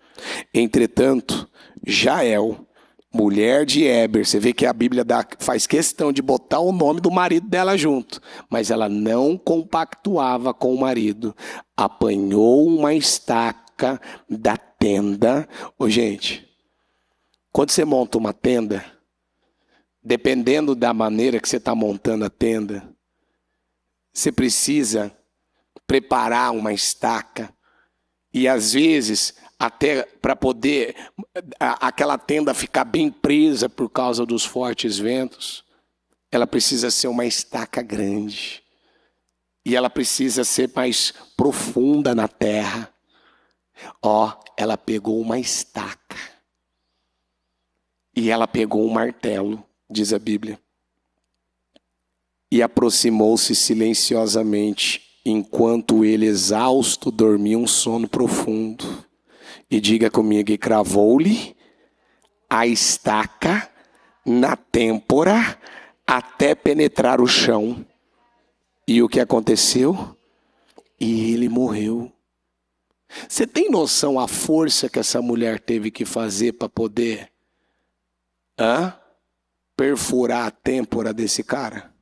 Entretanto, Jael, mulher de Éber, você vê que a Bíblia faz questão de botar o nome do marido dela junto, mas ela não compactuava com o marido. Apanhou uma estaca da tenda. Gente, quando você monta uma tenda, dependendo da maneira que você está montando a tenda, você precisa preparar uma estaca. E às vezes, até para poder aquela tenda ficar bem presa por causa dos fortes ventos, ela precisa ser uma estaca grande. E ela precisa ser mais profunda na terra. Ela pegou uma estaca. E ela pegou um martelo, diz a Bíblia, e aproximou-se silenciosamente, enquanto ele, exausto, dormia um sono profundo. E diga comigo, e cravou-lhe a estaca na têmpora até penetrar o chão. E o que aconteceu? E ele morreu. Você tem noção a força que essa mulher teve que fazer para poder perfurar a têmpora desse cara?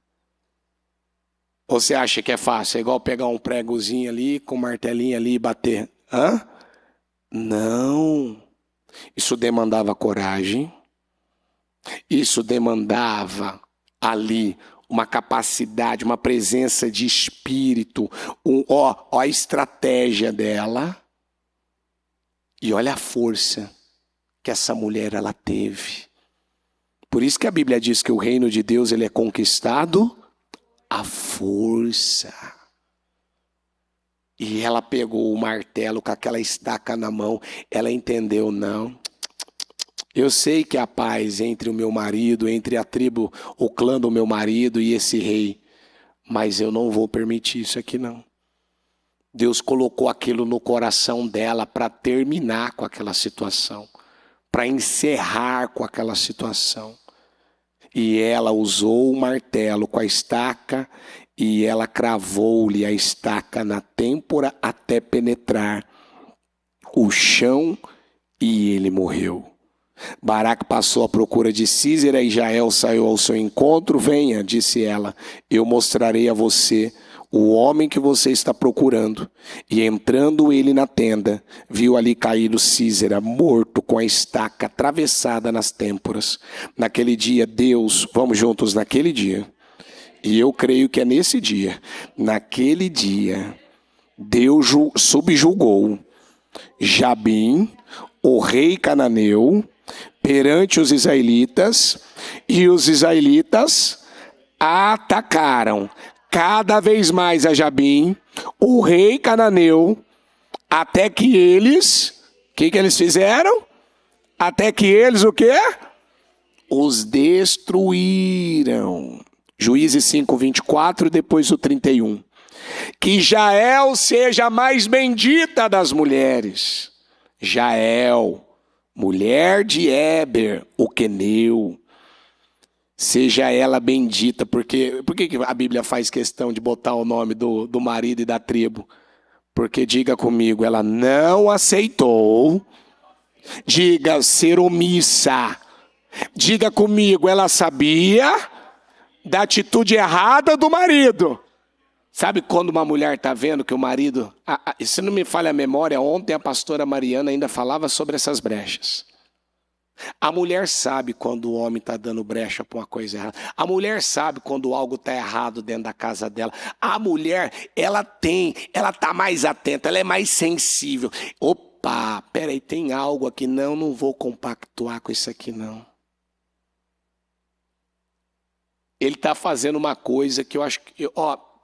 Ou você acha que é fácil? É igual pegar um pregozinho ali, com um martelinho ali e bater? Não. Isso demandava coragem. Isso demandava ali uma capacidade, uma presença de espírito. A estratégia dela. E olha a força que essa mulher ela teve. Por isso que a Bíblia diz que o reino de Deus ele é conquistado à força. E ela pegou o martelo com aquela estaca na mão. Ela entendeu, não. Eu sei que há paz entre o meu marido, entre a tribo, o clã do meu marido e esse rei. Mas eu não vou permitir isso aqui não. Deus colocou aquilo no coração dela para terminar com aquela situação. Para encerrar com aquela situação. E ela usou o martelo com a estaca e ela cravou-lhe a estaca na têmpora até penetrar o chão e ele morreu. Baraque passou à procura de Sísera e Jael saiu ao seu encontro. Venha, disse ela, eu mostrarei a você o homem que você está procurando. E entrando ele na tenda, viu ali caído Sísera, morto com a estaca atravessada nas têmporas. Naquele dia, Deus, vamos juntos naquele dia, e eu creio que é nesse dia, naquele dia, Deus subjugou Jabim, o rei cananeu, perante os israelitas, e os israelitas atacaram cada vez mais a Jabim, o rei cananeu, até que eles, o que eles fizeram? Até que eles o quê? Os destruíram. Juízes 5, 24 e depois o 31. Que Jael seja a mais bendita das mulheres. Jael, mulher de Éber, o queneu. Seja ela bendita. Por que a Bíblia faz questão de botar o nome do marido e da tribo? Porque, diga comigo, ela não aceitou. Diga, ser omissa. Diga comigo, ela sabia da atitude errada do marido. Sabe quando uma mulher está vendo que o marido... se não me falha a memória, ontem a pastora Mariana ainda falava sobre essas brechas. A mulher sabe quando o homem está dando brecha para uma coisa errada. A mulher sabe quando algo está errado dentro da casa dela. A mulher, ela está mais atenta, ela é mais sensível. Opa, peraí, tem algo aqui. Não vou compactuar com isso aqui não. Ele está fazendo uma coisa que eu acho que...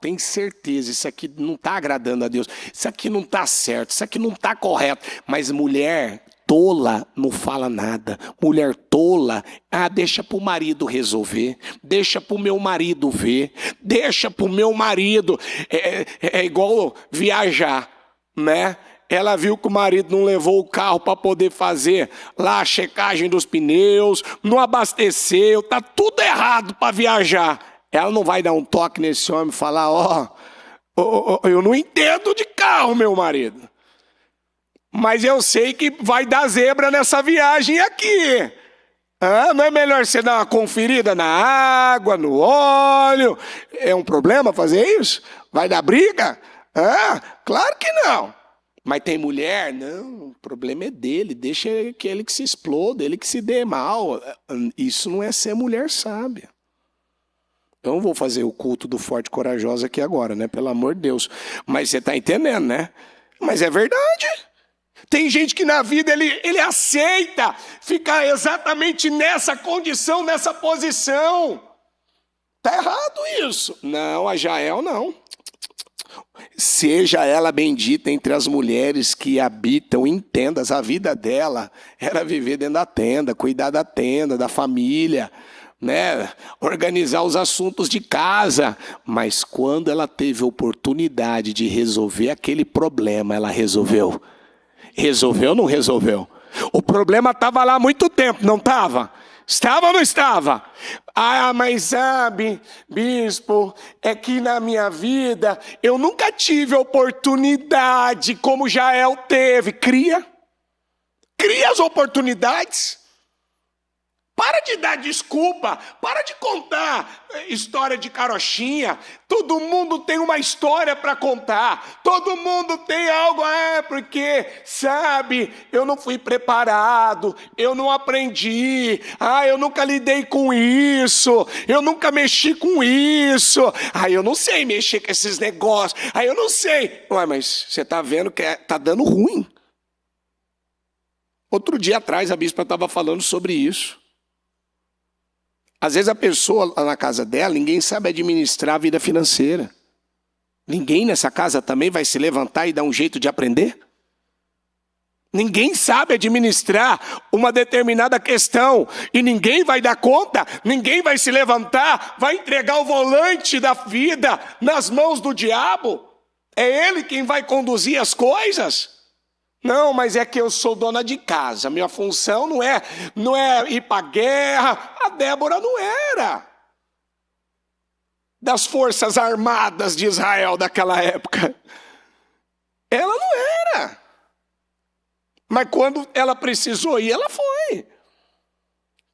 Tem certeza, isso aqui não está agradando a Deus. Isso aqui não está certo, isso aqui não está correto. Mas mulher tola não fala nada. Mulher tola, deixa para o marido resolver. Deixa para o meu marido ver. Deixa para o meu marido. É igual viajar, né? Ela viu que o marido não levou o carro para poder fazer lá a checagem dos pneus, não abasteceu, tá tudo errado para viajar. Ela não vai dar um toque nesse homem e falar, eu não entendo de carro, meu marido. Mas eu sei que vai dar zebra nessa viagem aqui. Não é melhor você dar uma conferida na água, no óleo? É um problema fazer isso? Vai dar briga? Claro que não. Mas tem mulher? Não, o problema é dele. Deixa que ele que se exploda, ele que se dê mal. Isso não é ser mulher sábia. Eu não vou fazer o culto do forte e corajoso aqui agora, né? Pelo amor de Deus. Mas você está entendendo, né? Mas é verdade. Tem gente que na vida ele aceita ficar exatamente nessa condição, nessa posição. Está errado isso. Não, a Jael não. Seja ela bendita entre as mulheres que habitam em tendas. A vida dela era viver dentro da tenda, cuidar da tenda, da família, né? Organizar os assuntos de casa. Mas quando ela teve oportunidade de resolver aquele problema, ela resolveu. Resolveu ou não resolveu? O problema estava lá há muito tempo, não estava? Estava ou não estava? Mas sabe, bispo, é que na minha vida eu nunca tive oportunidade como Jael teve. Cria as oportunidades. Para de dar desculpa, para de contar história de carochinha. Todo mundo tem uma história para contar. Todo mundo tem algo, porque, sabe, eu não fui preparado, eu não aprendi, eu nunca lidei com isso, eu nunca mexi com isso, eu não sei mexer com esses negócios, eu não sei. Mas você está vendo que está dando ruim. Outro dia atrás a bispa estava falando sobre isso. Às vezes a pessoa lá na casa dela, ninguém sabe administrar a vida financeira. Ninguém nessa casa também vai se levantar e dar um jeito de aprender? Ninguém sabe administrar uma determinada questão e ninguém vai dar conta, ninguém vai se levantar, vai entregar o volante da vida nas mãos do diabo. É ele quem vai conduzir as coisas. Não, mas é que eu sou dona de casa, minha função não é ir para a guerra. A Débora não era das forças armadas de Israel daquela época. Ela não era. Mas quando ela precisou ir, ela foi.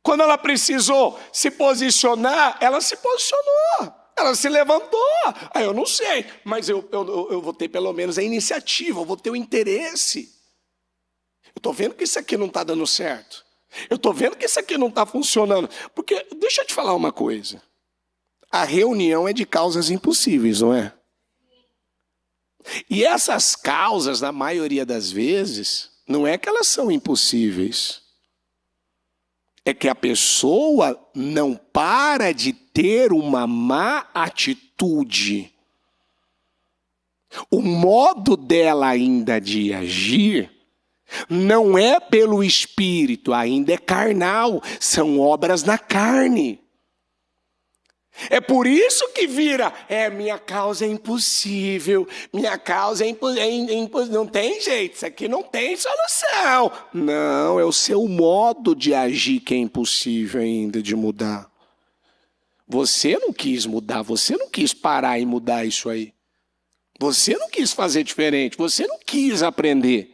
Quando ela precisou se posicionar, ela se posicionou. Ela se levantou. Eu não sei, mas eu vou ter pelo menos a iniciativa, eu vou ter o interesse. Eu estou vendo que isso aqui não está dando certo. Eu estou vendo que isso aqui não está funcionando. Porque, deixa eu te falar uma coisa. A reunião é de causas impossíveis, não é? E essas causas, na maioria das vezes, não é que elas são impossíveis. É que a pessoa não para de ter uma má atitude. O modo dela ainda de agir não é pelo espírito, ainda é carnal, são obras na carne. É por isso que vira, minha causa é impossível, minha causa é impossível, não tem jeito, isso aqui não tem solução. Não, é o seu modo de agir que é impossível ainda de mudar. Você não quis mudar, você não quis parar e mudar isso aí. Você não quis fazer diferente, você não quis aprender.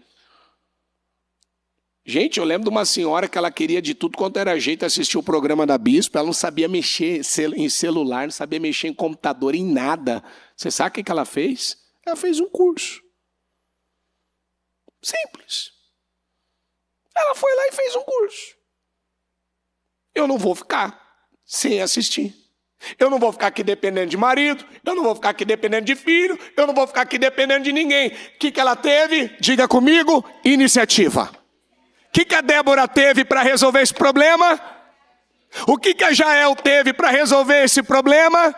Gente, eu lembro de uma senhora que ela queria de tudo quanto era jeito assistir o programa da Bispo, ela não sabia mexer em celular, não sabia mexer em computador, em nada. Você sabe o que ela fez? Ela fez um curso. Simples. Ela foi lá e fez um curso. Eu não vou ficar sem assistir. Eu não vou ficar aqui dependendo de marido, eu não vou ficar aqui dependendo de filho, eu não vou ficar aqui dependendo de ninguém. O que ela teve? Diga comigo, iniciativa. O que a Débora teve para resolver esse problema? O que a Jael teve para resolver esse problema?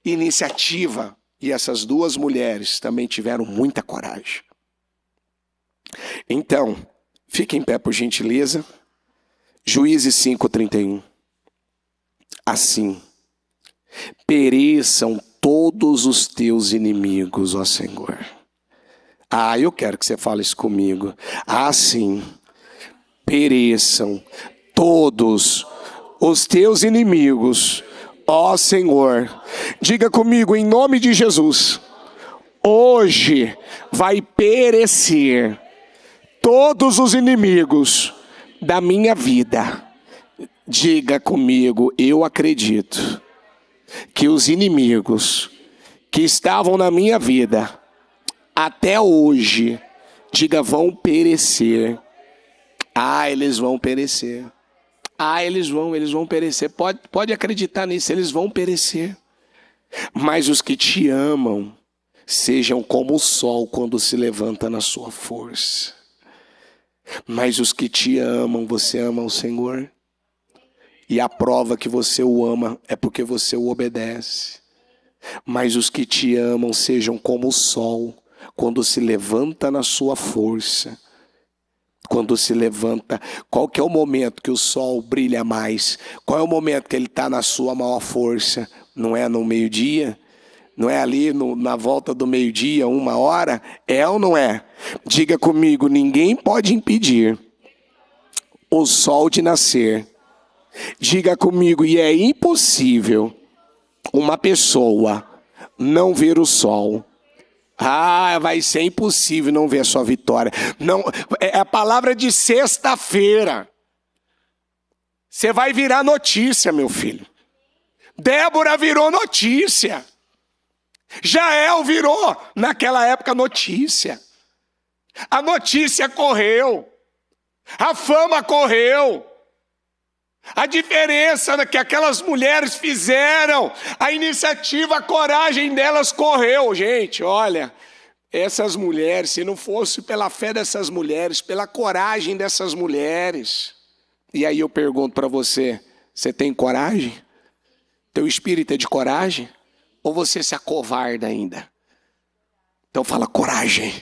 Iniciativa. E essas duas mulheres também tiveram muita coragem. Então, fique em pé por gentileza. Juízes 5:31. Assim, pereçam todos os teus inimigos, ó Senhor. Eu quero que você fale isso comigo. Assim, pereçam todos os teus inimigos, ó Senhor. Diga comigo, em nome de Jesus, hoje vai perecer todos os inimigos da minha vida. Diga comigo, eu acredito que os inimigos que estavam na minha vida até hoje, diga, vão perecer. Eles vão perecer. Eles vão perecer. Pode acreditar nisso, eles vão perecer. Mas os que te amam, sejam como o sol quando se levanta na sua força. Mas os que te amam, você ama o Senhor. E a prova que você o ama é porque você o obedece. Mas os que te amam, sejam como o sol quando se levanta na sua força. Quando se levanta, qual que é o momento que o sol brilha mais? Qual é o momento que ele está na sua maior força? Não é no meio-dia? Não é ali na volta do meio-dia, 1h? É ou não é? Diga comigo, ninguém pode impedir o sol de nascer. Diga comigo, e é impossível uma pessoa não ver o sol. Vai ser impossível não ver a sua vitória. Não, é a palavra de sexta-feira. Você vai virar notícia, meu filho. Débora virou notícia. Jael virou, naquela época, notícia. A notícia correu. A fama correu. A diferença que aquelas mulheres fizeram, a iniciativa, a coragem delas correu. Gente, olha, essas mulheres, se não fosse pela fé dessas mulheres, pela coragem dessas mulheres. E aí eu pergunto para você, você tem coragem? Teu espírito é de coragem? Ou você se acovarda ainda? Então fala coragem.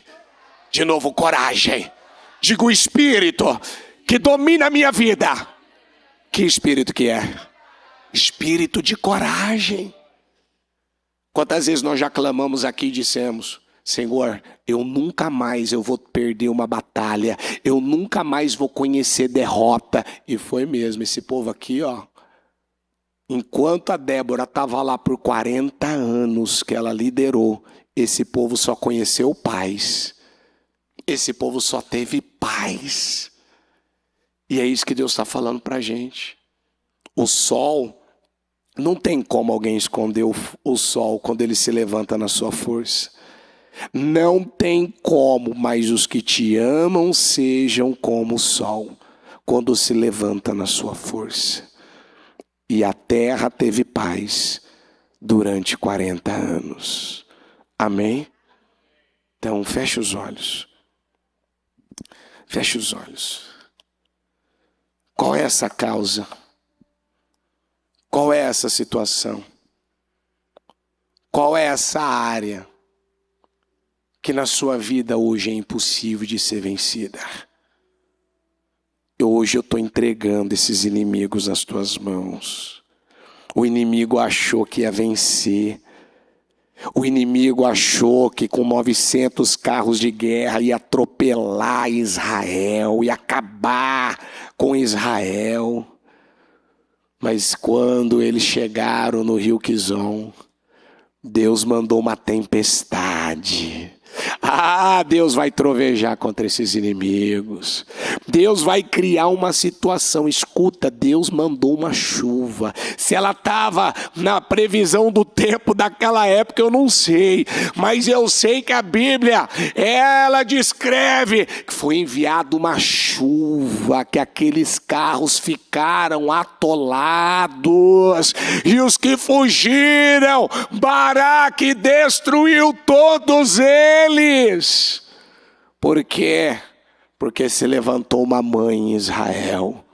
De novo, coragem. Diga o espírito que domina a minha vida. Que espírito que é? Espírito de coragem. Quantas vezes nós já clamamos aqui e dissemos, Senhor, eu nunca mais vou perder uma batalha, eu nunca mais vou conhecer derrota. E foi mesmo, esse povo aqui, enquanto a Débora estava lá por 40 anos que ela liderou, esse povo só conheceu paz. Esse povo só teve paz. E é isso que Deus está falando para a gente. O sol, não tem como alguém esconder o sol quando ele se levanta na sua força. Não tem como, mas os que te amam sejam como o sol, quando se levanta na sua força. E a terra teve paz durante 40 anos. Amém? Então, feche os olhos. Feche os olhos. Qual é essa causa? Qual é essa situação? Qual é essa área que na sua vida hoje é impossível de ser vencida? Hoje eu estou entregando esses inimigos nas tuas mãos. O inimigo achou que ia vencer. O inimigo achou que com 900 carros de guerra ia atropelar Israel, ia acabar com Israel. Mas quando eles chegaram no rio Quizon, Deus mandou uma tempestade. Deus vai trovejar contra esses inimigos. Deus vai criar uma situação. Escuta, Deus mandou uma chuva. Se ela estava na previsão do tempo daquela época, eu não sei. Mas eu sei que a Bíblia, ela descreve que foi enviada uma chuva, que aqueles carros ficaram atolados. E os que fugiram, Baraque destruiu todos eles. Por quê? Porque se levantou uma mãe em Israel.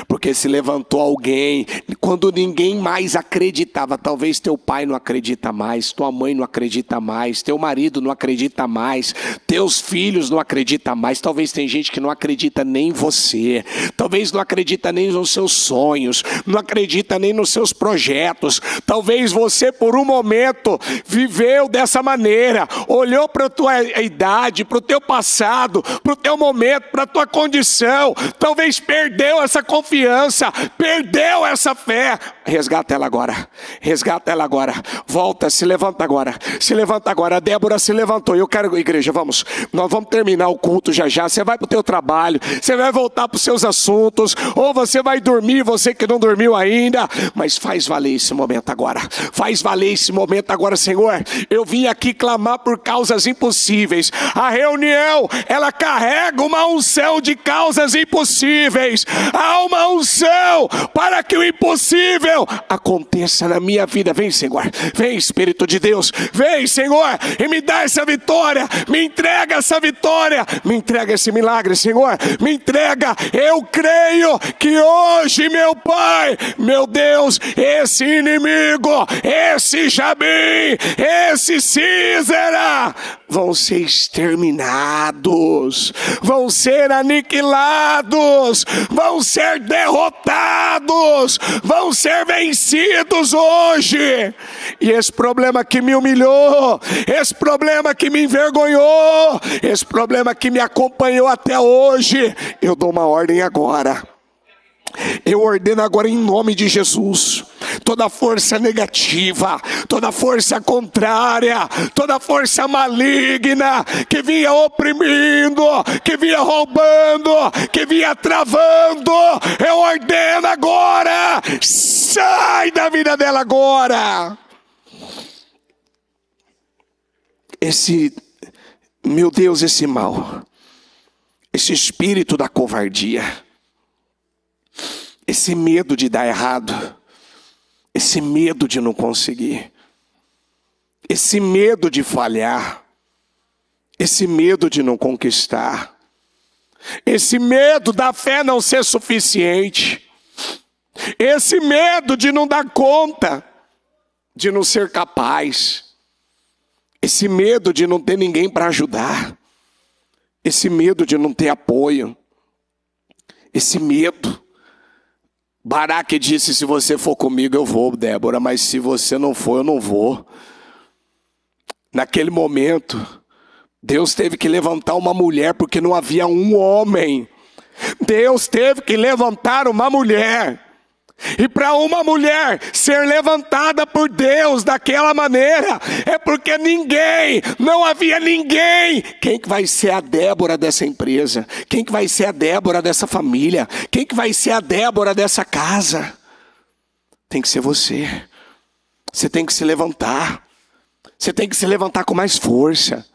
Porque se levantou alguém quando ninguém mais acreditava. Talvez teu pai não acredita mais, tua mãe não acredita mais, teu marido não acredita mais, teus filhos não acreditam mais. Talvez tem gente que não acredita nem em você, talvez não acredita nem nos seus sonhos, não acredita nem nos seus projetos. Talvez você por um momento viveu dessa maneira, olhou para a tua idade, para o teu passado, para o teu momento, para a tua condição. Talvez perdeu essa confiança, perdeu essa fé. Resgata ela agora, resgata ela agora. Volta, se levanta agora, se levanta agora. A Débora se levantou. Eu quero, igreja, vamos, nós vamos terminar o culto já já. Você vai para o teu trabalho, você vai voltar para os seus assuntos, ou você vai dormir, você que não dormiu ainda. Mas faz valer esse momento agora, faz valer esse momento agora. Senhor, eu vim aqui clamar por causas impossíveis. A reunião, ela carrega uma unção de causas impossíveis. Há uma unção para que o impossível aconteça na minha vida. Vem, Senhor, vem, Espírito de Deus, vem, Senhor, e me dá essa vitória, me entrega essa vitória, me entrega esse milagre, Senhor, me entrega. Eu creio que hoje, meu Pai, meu Deus, esse inimigo, esse Jabim, esse Císera vão ser exterminados, vão ser aniquilados, vão ser derrotados, vão ser vencidos hoje. E esse problema que me humilhou, esse problema que me envergonhou, esse problema que me acompanhou até hoje, eu dou uma ordem agora. Eu ordeno agora em nome de Jesus, toda força negativa, toda força contrária, toda força maligna que vinha oprimindo, que vinha roubando, que vinha travando, eu ordeno agora, sai da vida dela agora. Meu Deus, esse mal, esse espírito da covardia, esse medo de dar errado, esse medo de não conseguir, esse medo de falhar, esse medo de não conquistar, esse medo da fé não ser suficiente, esse medo de não dar conta, de não ser capaz, esse medo de não ter ninguém para ajudar, esse medo de não ter apoio, esse medo. Baraque disse: se você for comigo eu vou, Débora, mas se você não for, eu não vou. Naquele momento, Deus teve que levantar uma mulher, porque não havia um homem. Deus teve que levantar uma mulher. E para uma mulher ser levantada por Deus daquela maneira, é porque não havia ninguém. Quem que vai ser a Débora dessa empresa? Quem que vai ser a Débora dessa família? Quem que vai ser a Débora dessa casa? Tem que ser você. Você tem que se levantar. Você tem que se levantar com mais força.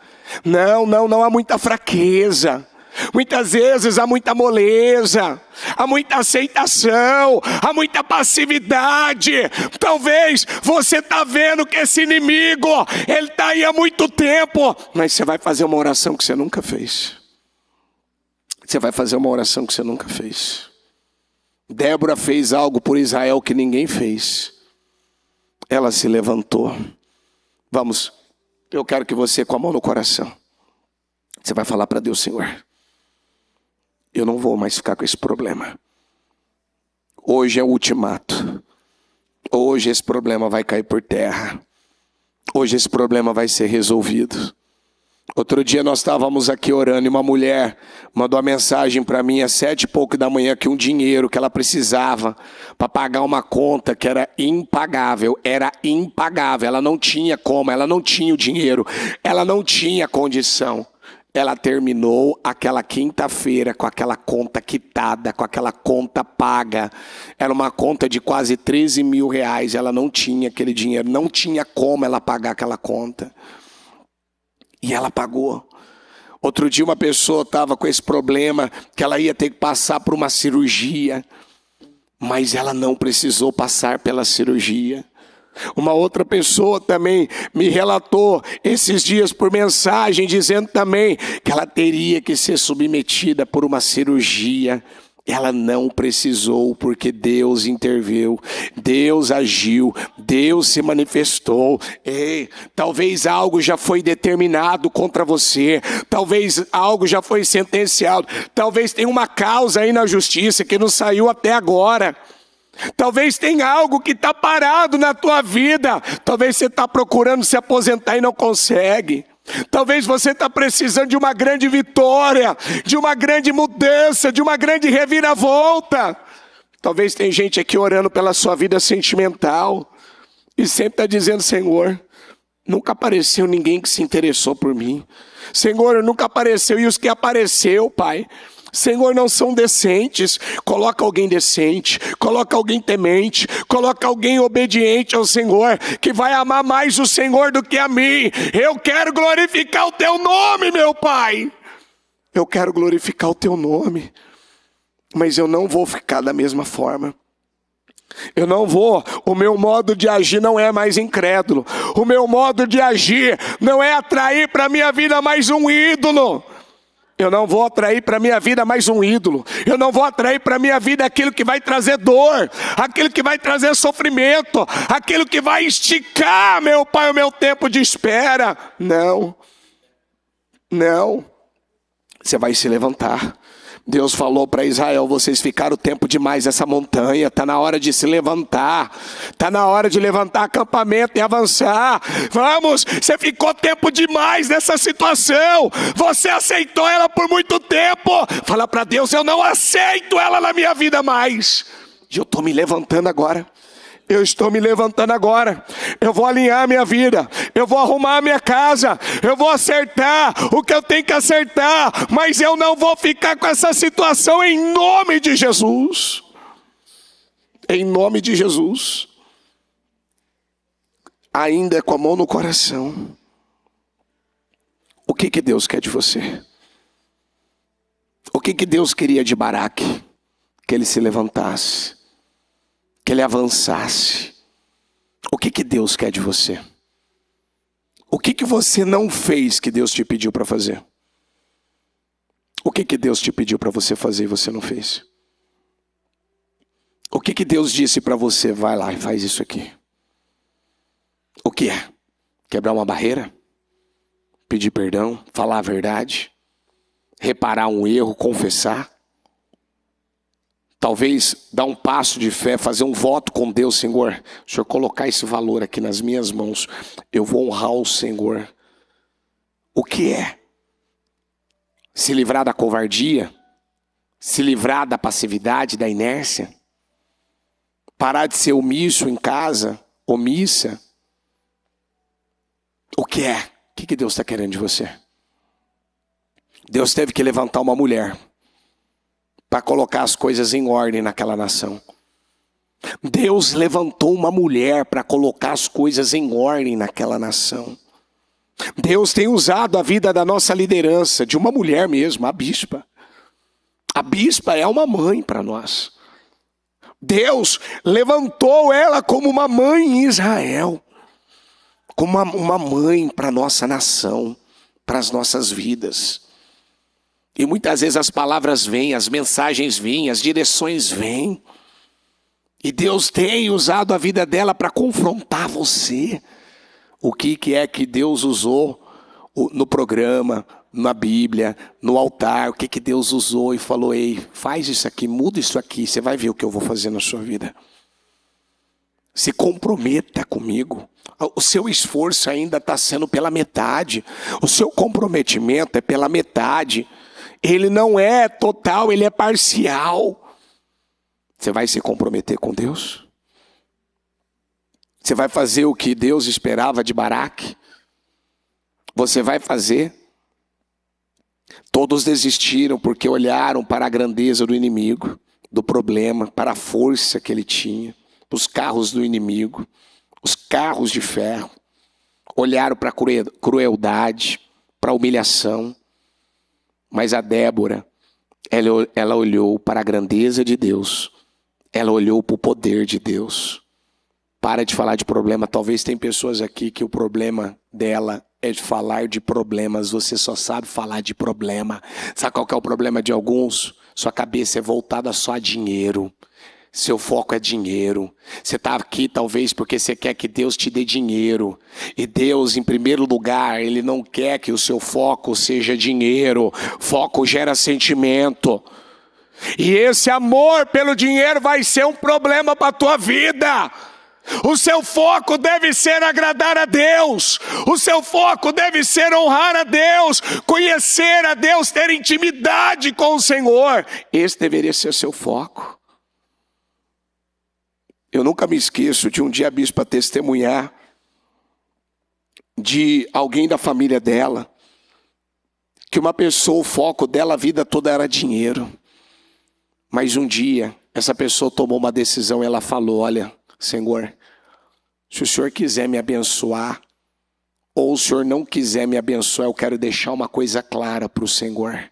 Não há muita fraqueza. Muitas vezes há muita moleza, há muita aceitação, há muita passividade. Talvez você está vendo que esse inimigo, ele está aí há muito tempo, mas você vai fazer uma oração que você nunca fez. Você vai fazer uma oração que você nunca fez. Débora fez algo por Israel que ninguém fez. Ela se levantou. Vamos, eu quero que você, com a mão no coração, você vai falar para Deus: Senhor, eu não vou mais ficar com esse problema. Hoje é o ultimato. Hoje esse problema vai cair por terra. Hoje esse problema vai ser resolvido. Outro dia nós estávamos aqui orando e uma mulher mandou uma mensagem para mim às 7h pouco da manhã que um dinheiro que ela precisava para pagar uma conta que era impagável. Era impagável, ela não tinha como, ela não tinha o dinheiro, ela não tinha condição. Ela terminou aquela quinta-feira com aquela conta quitada, com aquela conta paga. Era uma conta de quase 13 mil reais. Ela não tinha aquele dinheiro, não tinha como ela pagar aquela conta. E ela pagou. Outro dia uma pessoa estava com esse problema, que ela ia ter que passar por uma cirurgia. Mas ela não precisou passar pela cirurgia. Uma outra pessoa também me relatou esses dias por mensagem, dizendo também que ela teria que ser submetida por uma cirurgia. Ela não precisou, porque Deus interveio, Deus agiu, Deus se manifestou. Talvez algo já foi determinado contra você, talvez algo já foi sentenciado, talvez tenha uma causa aí na justiça que não saiu até agora. Talvez tenha algo que está parado na tua vida. Talvez você está procurando se aposentar e não consegue. Talvez você está precisando de uma grande vitória, de uma grande mudança, de uma grande reviravolta. Talvez tem gente aqui orando pela sua vida sentimental e sempre está dizendo: Senhor, nunca apareceu ninguém que se interessou por mim. Senhor, nunca apareceu, e os que apareceu, Pai, Senhor, não são decentes. Coloca alguém decente, coloca alguém temente, coloca alguém obediente ao Senhor, que vai amar mais o Senhor do que a mim. Eu quero glorificar o teu nome, meu Pai. Eu quero glorificar o teu nome, mas eu não vou ficar da mesma forma. Eu não vou, o meu modo de agir não é mais incrédulo. O meu modo de agir não é atrair para a minha vida mais um ídolo. Eu não vou atrair para a minha vida mais um ídolo. Eu não vou atrair para a minha vida aquilo que vai trazer dor, aquilo que vai trazer sofrimento, aquilo que vai esticar, meu Pai, o meu tempo de espera. Não. Você vai se levantar. Deus falou para Israel: vocês ficaram tempo demais nessa montanha, está na hora de se levantar, está na hora de levantar acampamento e avançar. Vamos, você ficou tempo demais nessa situação, você aceitou ela por muito tempo. Fala para Deus: eu não aceito ela na minha vida mais. E eu estou me levantando agora. Eu estou me levantando agora. Eu vou alinhar a minha vida. Eu vou arrumar a minha casa. Eu vou acertar o que eu tenho que acertar. Mas eu não vou ficar com essa situação, em nome de Jesus. Em nome de Jesus. Ainda com a mão no coração. O que Deus quer de você? O que Deus queria de Baraque? Que ele se levantasse, que ele avançasse. O que Deus quer de você? O que você não fez que Deus te pediu para fazer? O que Deus te pediu para você fazer e você não fez? O que Deus disse para você: vai lá e faz isso aqui? O que é? Quebrar uma barreira? Pedir perdão? Falar a verdade? Reparar um erro? Confessar? Talvez dar um passo de fé, fazer um voto com Deus: Senhor, o Senhor colocar esse valor aqui nas minhas mãos, eu vou honrar o Senhor. O que é? Se livrar da covardia? Se livrar da passividade, da inércia? Parar de ser omisso em casa, omissa. O que é? O que Deus está querendo de você? Deus teve que levantar uma mulher para colocar as coisas em ordem naquela nação. Deus levantou uma mulher para colocar as coisas em ordem naquela nação. Deus tem usado a vida da nossa liderança, de uma mulher mesmo, a bispa. A bispa é uma mãe para nós. Deus levantou ela como uma mãe em Israel. Como uma mãe para a nossa nação, para as nossas vidas. E muitas vezes as palavras vêm, as mensagens vêm, as direções vêm. E Deus tem usado a vida dela para confrontar você. O que é que Deus usou no programa, na Bíblia, no altar? O que Deus usou e falou: ei, faz isso aqui, muda isso aqui, você vai ver o que eu vou fazer na sua vida. Se comprometa comigo. O seu esforço ainda está sendo pela metade. O seu comprometimento é pela metade. Ele não é total, ele é parcial. Você vai se comprometer com Deus? Você vai fazer o que Deus esperava de Baraque? Você vai fazer? Todos desistiram porque olharam para a grandeza do inimigo, do problema, para a força que ele tinha, os carros do inimigo, os carros de ferro. Olharam para a crueldade, para a humilhação. Mas a Débora, ela olhou para a grandeza de Deus. Ela olhou para o poder de Deus. Para de falar de problema. Talvez tem pessoas aqui que o problema dela é de falar de problemas. Você só sabe falar de problema. Sabe qual que é o problema de alguns? Sua cabeça é voltada só a dinheiro. Seu foco é dinheiro. Você está aqui talvez porque você quer que Deus te dê dinheiro. E Deus, em primeiro lugar, Ele não quer que o seu foco seja dinheiro. Foco gera sentimento. E esse amor pelo dinheiro vai ser um problema para a tua vida. O seu foco deve ser agradar a Deus. O seu foco deve ser honrar a Deus, conhecer a Deus, ter intimidade com o Senhor. Esse deveria ser o seu foco. Eu nunca me esqueço de um dia a bispa testemunhar de alguém da família dela, que uma pessoa, o foco dela a vida toda era dinheiro. Mas um dia, essa pessoa tomou uma decisão e ela falou: olha, Senhor, se o Senhor quiser me abençoar, ou o Senhor não quiser me abençoar, eu quero deixar uma coisa clara para o Senhor.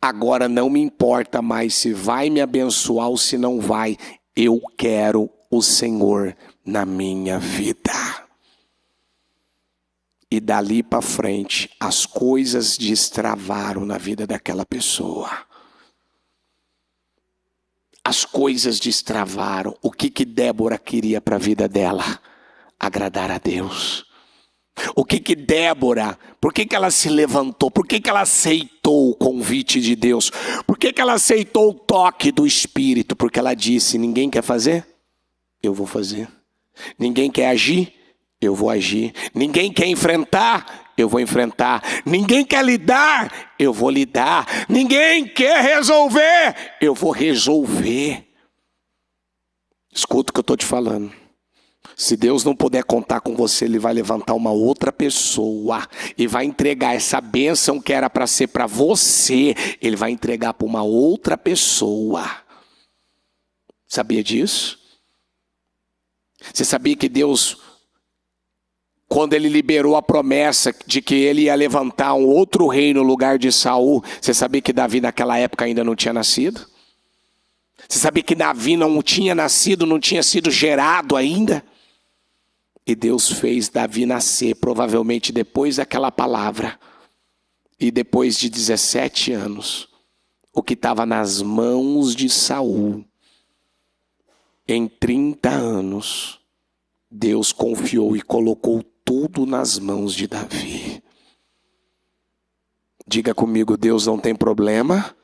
Agora não me importa mais se vai me abençoar ou se não vai. Eu quero o Senhor na minha vida. E dali para frente, as coisas destravaram na vida daquela pessoa. As coisas destravaram. O que Débora queria para a vida dela? Agradar a Deus. O que Débora, por que ela se levantou? Por que ela aceitou o convite de Deus? Por que ela aceitou o toque do Espírito? Porque ela disse: ninguém quer fazer? Eu vou fazer. Ninguém quer agir? Eu vou agir. Ninguém quer enfrentar? Eu vou enfrentar. Ninguém quer lidar? Eu vou lidar. Ninguém quer resolver? Eu vou resolver. Escuta o que eu estou te falando. Se Deus não puder contar com você, Ele vai levantar uma outra pessoa e vai entregar essa bênção que era para ser para você, Ele vai entregar para uma outra pessoa. Sabia disso? Você sabia que Deus, quando Ele liberou a promessa de que Ele ia levantar um outro rei no lugar de Saul, você sabia que Davi naquela época ainda não tinha nascido? Você sabia que Davi não tinha nascido, não tinha sido gerado ainda? E Deus fez Davi nascer, provavelmente depois daquela palavra. E depois de 17 anos, o que estava nas mãos de Saul, em 30 anos, Deus confiou e colocou tudo nas mãos de Davi. Diga comigo: Deus não tem problema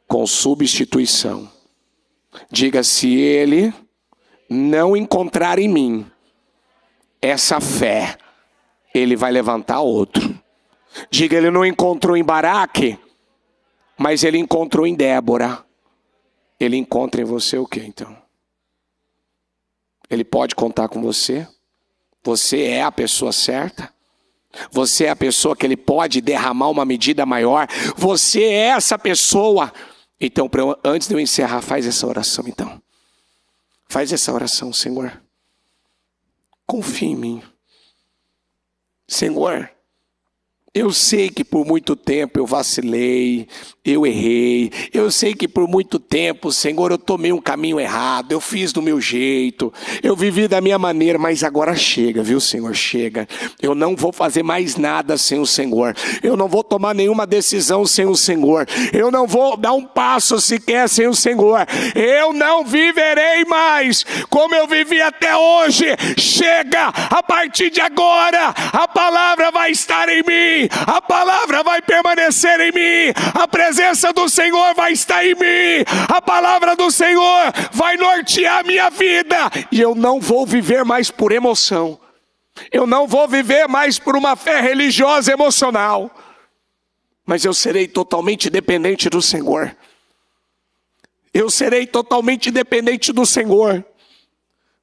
com substituição. Diga: se Ele não encontrar em mim essa fé, Ele vai levantar outro. Diga: Ele não encontrou em Baraque, mas Ele encontrou em Débora. Ele encontra em você o quê então? Ele pode contar com você. Você é a pessoa certa. Você é a pessoa que ele pode derramar uma medida maior. Você é essa pessoa. Então, antes de eu encerrar, faz essa oração então. Faz essa oração, Senhor. Confia em mim. Senhor, eu sei que por muito tempo eu vacilei, eu errei. Eu sei que por muito tempo, Senhor, eu tomei um caminho errado. Eu fiz do meu jeito, eu vivi da minha maneira. Mas agora chega, viu, Senhor? Chega. Eu não vou fazer mais nada sem o Senhor. Eu não vou tomar nenhuma decisão sem o Senhor. Eu não vou dar um passo sequer sem o Senhor. Eu não viverei mais como eu vivi até hoje. Chega! A partir de agora, a palavra vai estar em mim. A palavra vai permanecer em mim. A presença do Senhor vai estar em mim. A palavra do Senhor vai nortear a minha vida. E eu não vou viver mais por emoção. Eu não vou viver mais por uma fé religiosa emocional. Mas eu serei totalmente dependente do Senhor. Eu serei totalmente dependente do Senhor.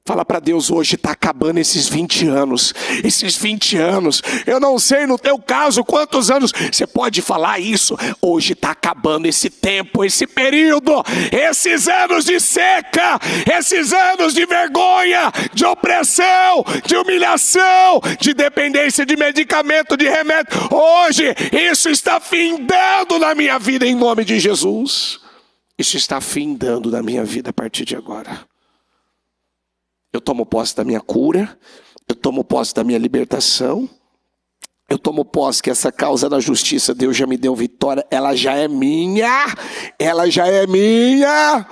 Fala para Deus, hoje está acabando esses 20 anos. Esses 20 anos. Eu não sei no teu caso quantos anos você pode falar isso. Hoje está acabando esse tempo, esse período. Esses anos de seca. Esses anos de vergonha, de opressão, de humilhação, de dependência de medicamento, de remédio. Hoje isso está findando na minha vida em nome de Jesus. Isso está findando na minha vida a partir de agora. Eu tomo posse da minha cura, eu tomo posse da minha libertação, eu tomo posse que essa causa da justiça, Deus já me deu vitória, ela já é minha, ela já é minha.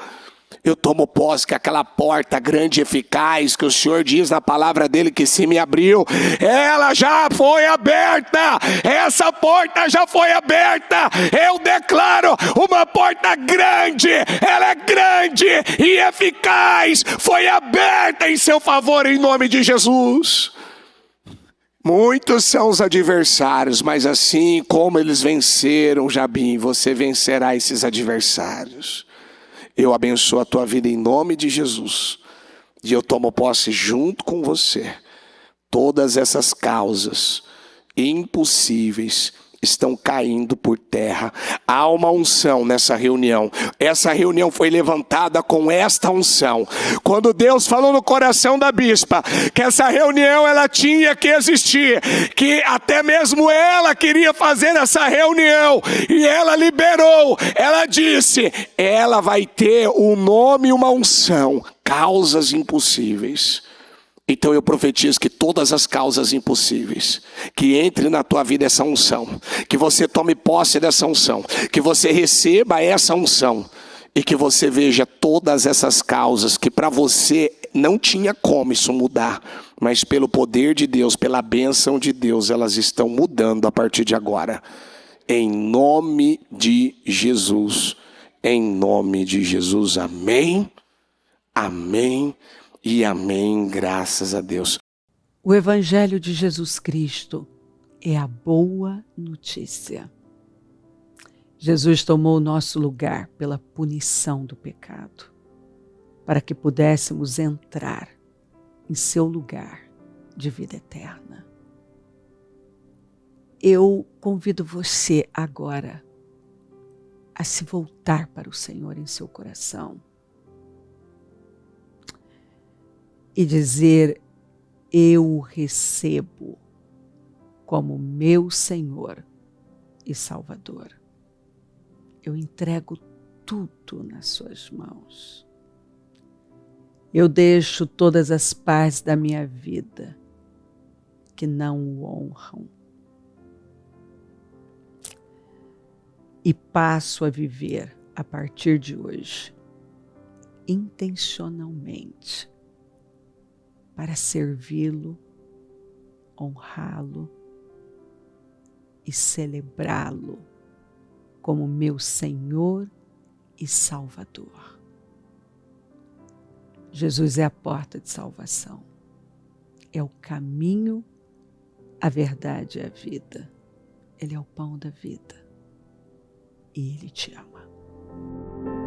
Eu tomo posse que aquela porta grande e eficaz, que o Senhor diz na palavra dele que se me abriu, ela já foi aberta, essa porta já foi aberta. Eu declaro uma porta grande, ela é grande e eficaz, foi aberta em seu favor em nome de Jesus. Muitos são os adversários, mas assim como eles venceram Jabim, você vencerá esses adversários. Eu abençoo a tua vida em nome de Jesus. E eu tomo posse junto com você. Todas essas causas impossíveis estão caindo por terra. Há uma unção nessa reunião. Essa reunião foi levantada com esta unção. Quando Deus falou no coração da bispa que essa reunião ela tinha que existir, que até mesmo ela queria fazer essa reunião, e ela liberou, ela disse, ela vai ter um nome e uma unção, causas impossíveis. Então eu profetizo que todas as causas impossíveis, que entre na tua vida essa unção, que você tome posse dessa unção, que você receba essa unção, e que você veja todas essas causas que para você não tinha como isso mudar, mas pelo poder de Deus, pela bênção de Deus, elas estão mudando a partir de agora. Em nome de Jesus, em nome de Jesus, amém, amém. E amém, graças a Deus. O Evangelho de Jesus Cristo é a boa notícia. Jesus tomou o nosso lugar pela punição do pecado, para que pudéssemos entrar em seu lugar de vida eterna. Eu convido você agora a se voltar para o Senhor em seu coração e dizer, eu o recebo como meu Senhor e Salvador. Eu entrego tudo nas suas mãos. Eu deixo todas as partes da minha vida que não o honram e passo a viver a partir de hoje intencionalmente para servi-lo, honrá-lo e celebrá-lo como meu Senhor e Salvador. Jesus é a porta de salvação, é o caminho, a verdade e a vida. Ele é o pão da vida e Ele te ama.